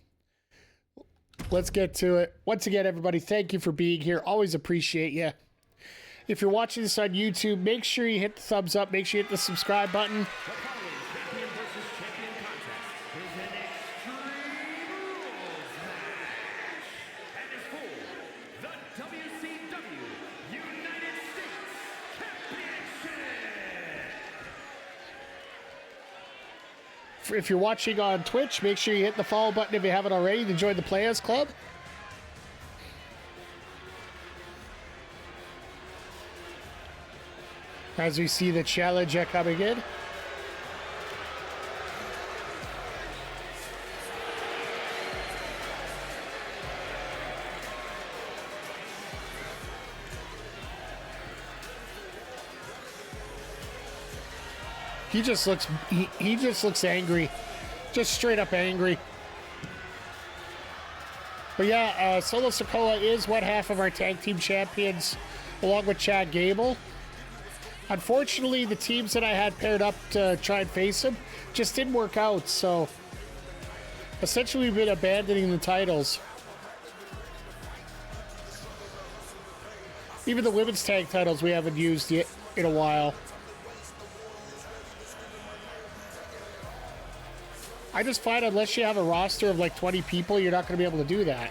let's get to it. Once again, everybody, thank you for being here. Always appreciate you. If you're watching this on YouTube, make sure you hit the thumbs up. Make sure you hit the subscribe button. The following champion versus champion contest is an Extreme Rules match and is for the WCW United States Championship. If you're watching on Twitch, make sure you hit the follow button if you haven't already to join the Players Club. As we see the challenger coming in. He just looks angry. Just straight up angry. But yeah, Solo Sikoa is one half of our tag team champions, along with Chad Gable. Unfortunately, the teams that I had paired up to try and face him just didn't work out, so essentially we've been abandoning the titles. Even the women's tag titles we haven't used yet in a while. I just find unless you have a roster of like 20 people, you're not going to be able to do that.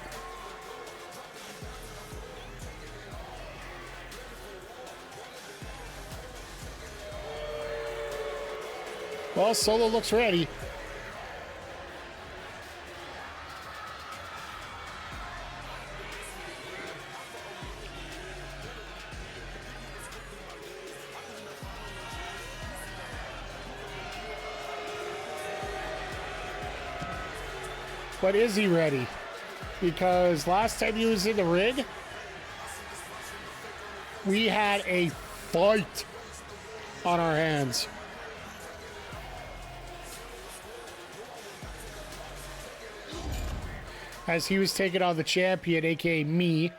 Well, Solo looks ready. But is he ready? Because last time he was in the ring, we had a fight on our hands. As he was taking on the champion, aka me.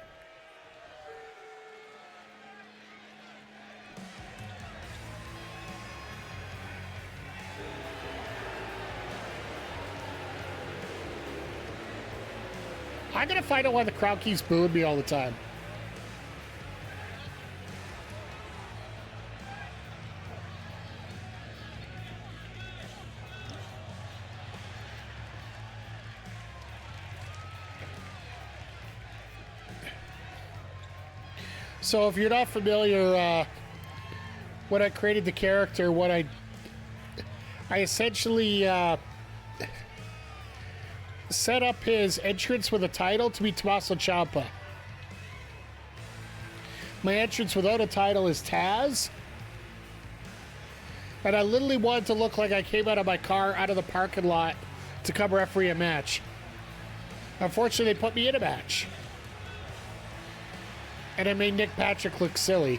I'm gonna find out why the crowd keeps booing me all the time. So if you're not familiar, when I created the character, what I essentially set up his entrance with a title to be Tommaso Ciampa. My entrance without a title is Taz. And I literally wanted to look like I came out of my car, out of the parking lot, to come referee a match. Unfortunately, they put me in a match. And I made Nick Patrick look silly.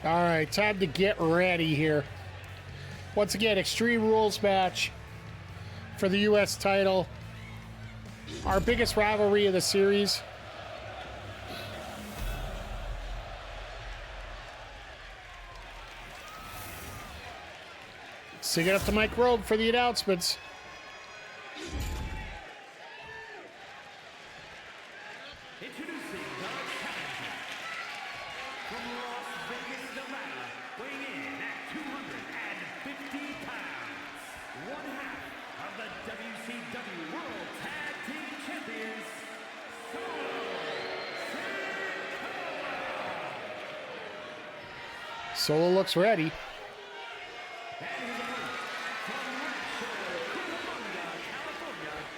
All right, time to get ready here. Once again, Extreme Rules match for the U.S. title. Our biggest rivalry of the series. So get up to Mike Robe for the announcements. Introducing the challenger from Las Vegas, Nevada, weighing in at 250 pounds, one half of the WCW World Tag Team Champions, Solo looks ready.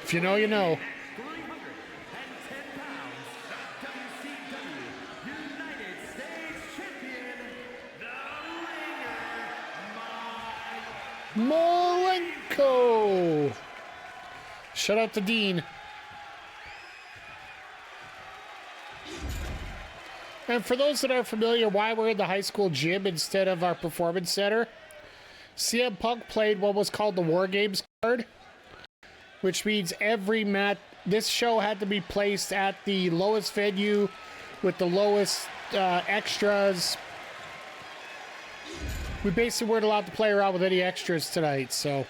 If you know, you know. 310 pounds, the WCW United States Champion, the Ringer, Malenko. Shout out to Dean. And for those that are familiar why we're in the high school gym instead of our performance center, CM Punk played what was called the War Games card, which means every match, this show had to be placed at the lowest venue with the lowest extras. We basically weren't allowed to play around with any extras tonight, so.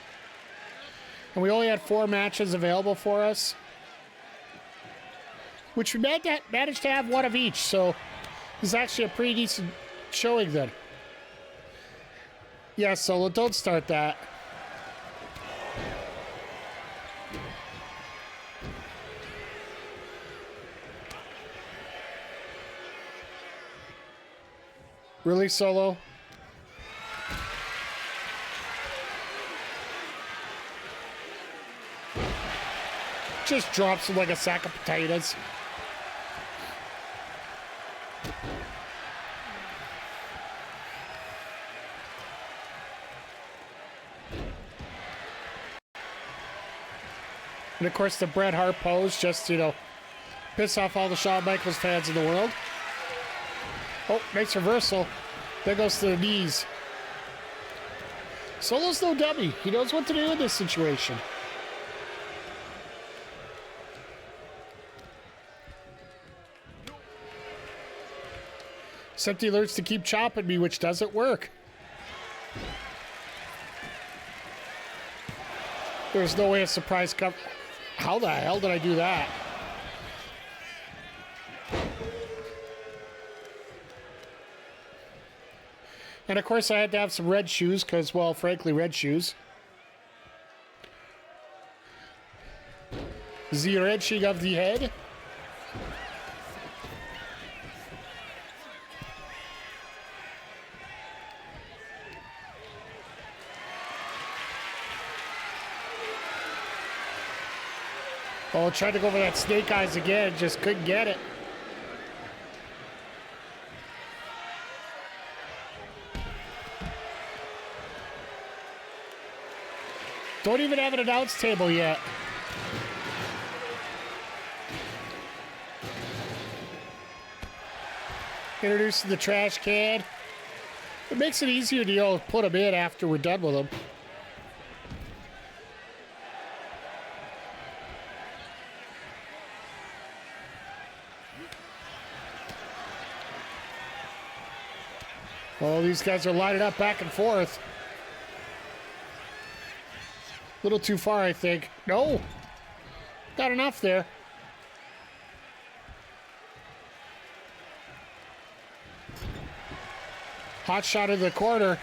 And we only had 4 matches available for us, which we managed to have one of each, so it's actually a pretty decent showing then. Yeah, Solo, don't start that. Really, Solo? Just drops him like a sack of potatoes. And, of course, the Bret Hart pose just, you know, piss off all the Shawn Michaels fans in the world. Oh, nice reversal. There goes to the knees. Solo's no dummy. He knows what to do in this situation. Except he learns to keep chopping me, which doesn't work. There's no way a surprise come. How the hell did I do that? And of course I had to have some red shoes because, well, frankly, red shoes. The wrenching of the head. Oh, tried to go for that snake eyes again, just couldn't get it. Don't even have an announce table yet. Introducing the trash can. It makes it easier to, you know, put them in after we're done with them. Oh, these guys are lining up back and forth. A little too far, I think. No. Got enough there. Hot shot in the corner.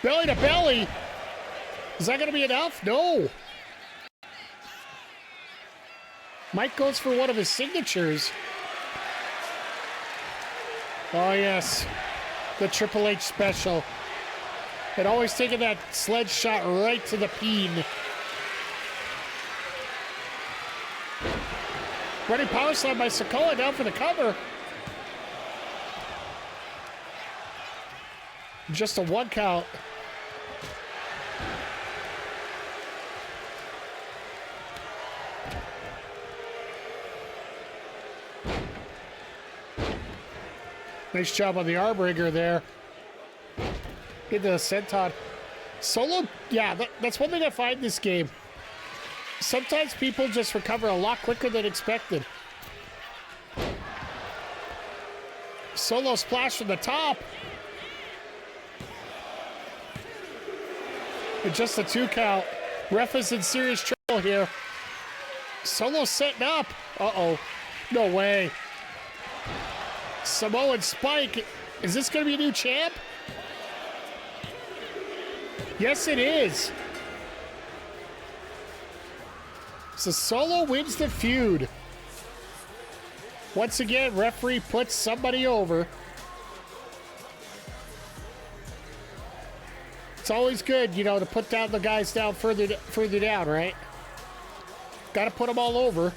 Belly to belly. Is that going to be enough? No. Mike goes for one of his signatures. Oh, yes. The Triple H special. And always taking that sledge shot right to the peen. Running power slam by Sikoa down for the cover. Just a 1 count. Nice job on the arm wringer there. Into the senton. Solo, yeah, that's one thing I find in this game. Sometimes people just recover a lot quicker than expected. Solo splash from the top. And just a 2 count. Ref is in serious trouble here. Solo setting up. Uh-oh. No way. Samoan Spike. Is this going to be a new champ? Yes, it is. So Solo wins the feud. Once again, referee puts somebody over. It's always good, you know, to put down the guys down further down, right? Got to put them all over.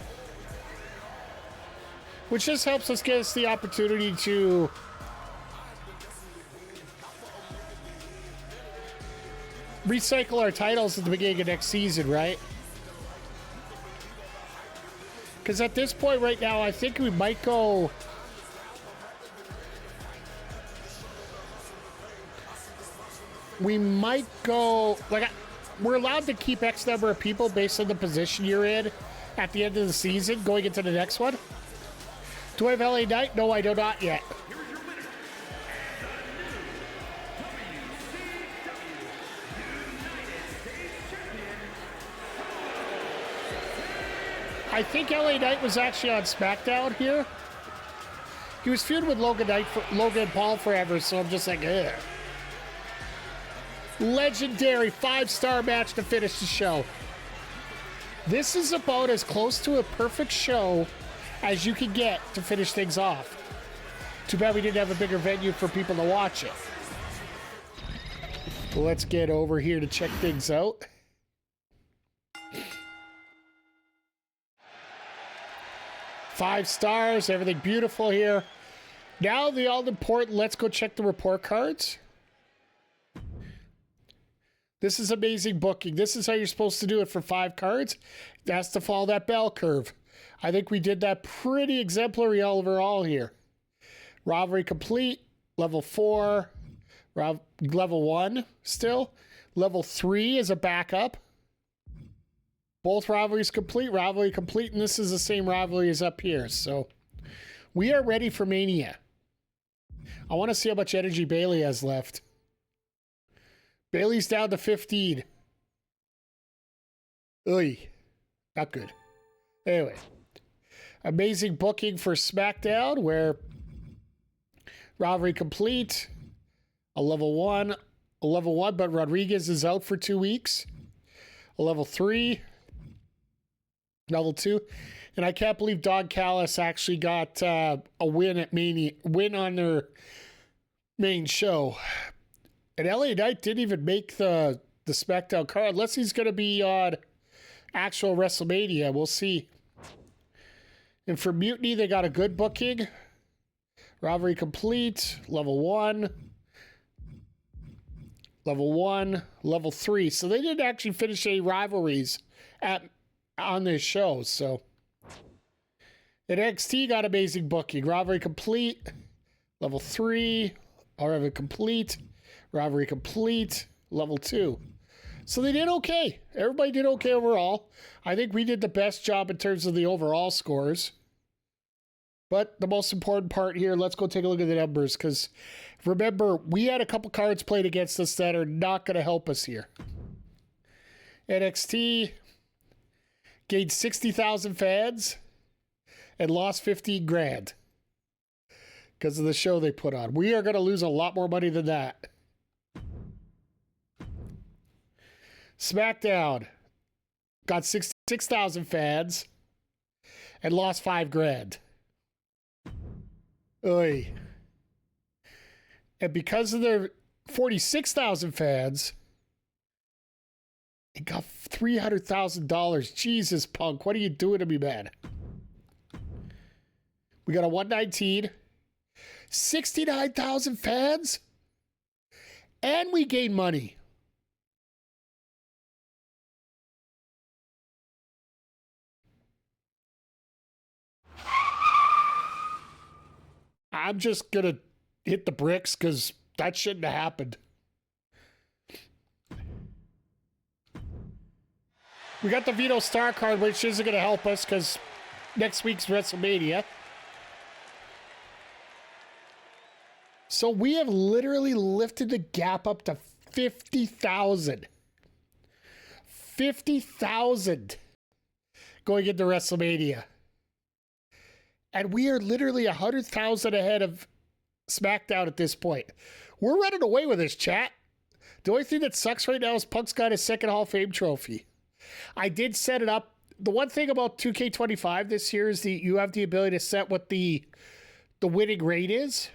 Which just helps us get us the opportunity to recycle our titles at the beginning of next season, right? Because at this point right now, I think we might go... We might go... we're allowed to keep X number of people based on the position you're in at the end of the season, going into the next one. Do I have LA Knight? No, I do not yet. I think LA Knight was actually on SmackDown here. He was feuding with Logan Paul forever, so I'm just like, ugh. Legendary 5-star match to finish the show. This is about as close to a perfect show as you can get to finish things off. Too bad we didn't have a bigger venue for people to watch it. Let's get over here to check things out. Five stars, everything beautiful here. Now the all-important, let's go check the report cards. This is amazing booking. This is how you're supposed to do it for 5 cards. It has to follow that bell curve. I think we did that pretty exemplary overall here. Rivalry complete. Level 4. Level 1 still. Level 3 is a backup. Both rivalries complete. Rivalry complete. And this is the same rivalry as up here. So we are ready for Mania. I want to see how much energy Bayley has left. Bayley's down to 15. Oy. Not good. Anyway. Amazing booking for SmackDown where rivalry complete. A level 1. A level 1, but Rodriguez is out for 2 weeks. A level 3. Level 2. And I can't believe Don Callis actually got a win at Mania. Win on their main show. And LA Knight didn't even make the SmackDown card unless he's going to be on actual WrestleMania. We'll see. And for Mutiny, they got a good booking. Rivalry complete. Level 1. Level 1. Level 3. So they didn't actually finish any rivalries on this show. So and NXT got amazing booking. Rivalry complete. Level 3. Rivalry complete. Rivalry complete. Level 2. So they did okay. Everybody did okay overall. I think we did the best job in terms of the overall scores. But the most important part here, let's go take a look at the numbers. Because remember, we had a couple cards played against us that are not going to help us here. NXT gained 60,000 fans and lost 15 grand because of the show they put on. We are going to lose a lot more money than that. SmackDown got 66,000 fans and lost 5 grand. Oy. And because of their 46,000 fans, it got $300,000. Jesus, Punk, what are you doing to me, man? We got a 119, 69,000 fans, and we gained money. I'm just going to hit the bricks because that shouldn't have happened. We got the Vito Star card, which isn't going to help us because next week's WrestleMania. So we have literally lifted the gap up to 50,000. 50,000 going into WrestleMania. And we are literally 100,000 ahead of SmackDown at this point. We're running away with this, chat. The only thing that sucks right now is Punk's got his second Hall of Fame trophy. I did set it up. The one thing about 2K25 this year is you have the ability to set what the winning rate is.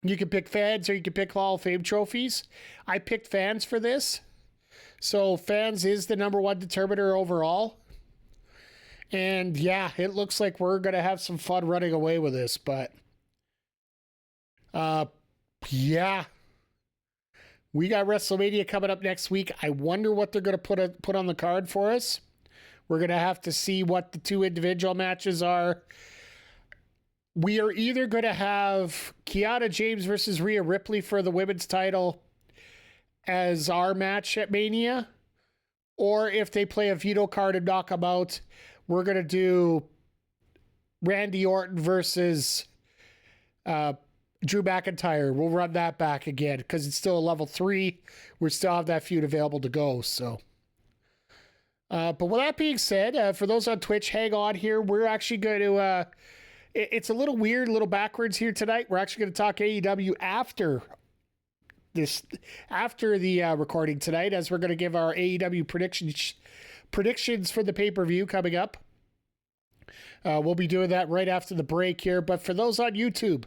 You can pick fans or you can pick Hall of Fame trophies. I picked fans for this. So fans is the #1 determiner overall. And yeah, it looks like we're going to have some fun running away with this, but yeah. We got WrestleMania coming up next week. I wonder what they're going to put on the card for us. We're going to have to see what the 2 individual matches are. We are either going to have Kiana James versus Rhea Ripley for the women's title as our match at Mania, or if they play a veto card and knock them out, we're going to do Randy Orton versus Drew McIntyre. We'll run that back again because it's still a level 3. We still have that feud available to go. So, but with that being said, for those on Twitch, hang on here. We're actually going to, it's a little weird, a little backwards here tonight. We're actually going to talk AEW after the recording tonight, as we're going to give our AEW predictions for the pay-per-view coming up. We'll be doing that right after the break here. But for those on YouTube,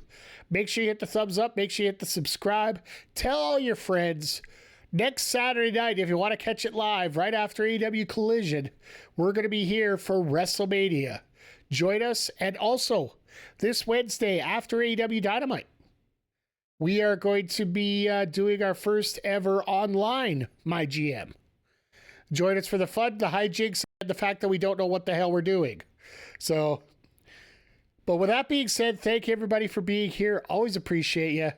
make sure you hit the thumbs up. Make sure you hit the subscribe. Tell all your friends. Next Saturday night, if you want to catch it live, right after AEW Collision, we're going to be here for WrestleMania. Join us. And also, this Wednesday after AEW Dynamite, we are going to be doing our first ever online myGM. Join us for the fun, the hijinks, and the fact that we don't know what the hell we're doing. So, but with that being said, thank you everybody for being here. Always appreciate you.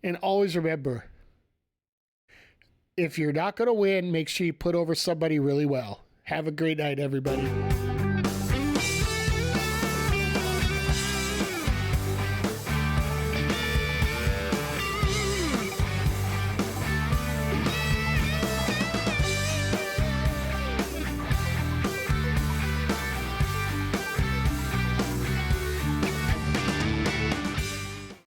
And always remember, if you're not going to win, make sure you put over somebody really well. Have a great night, everybody.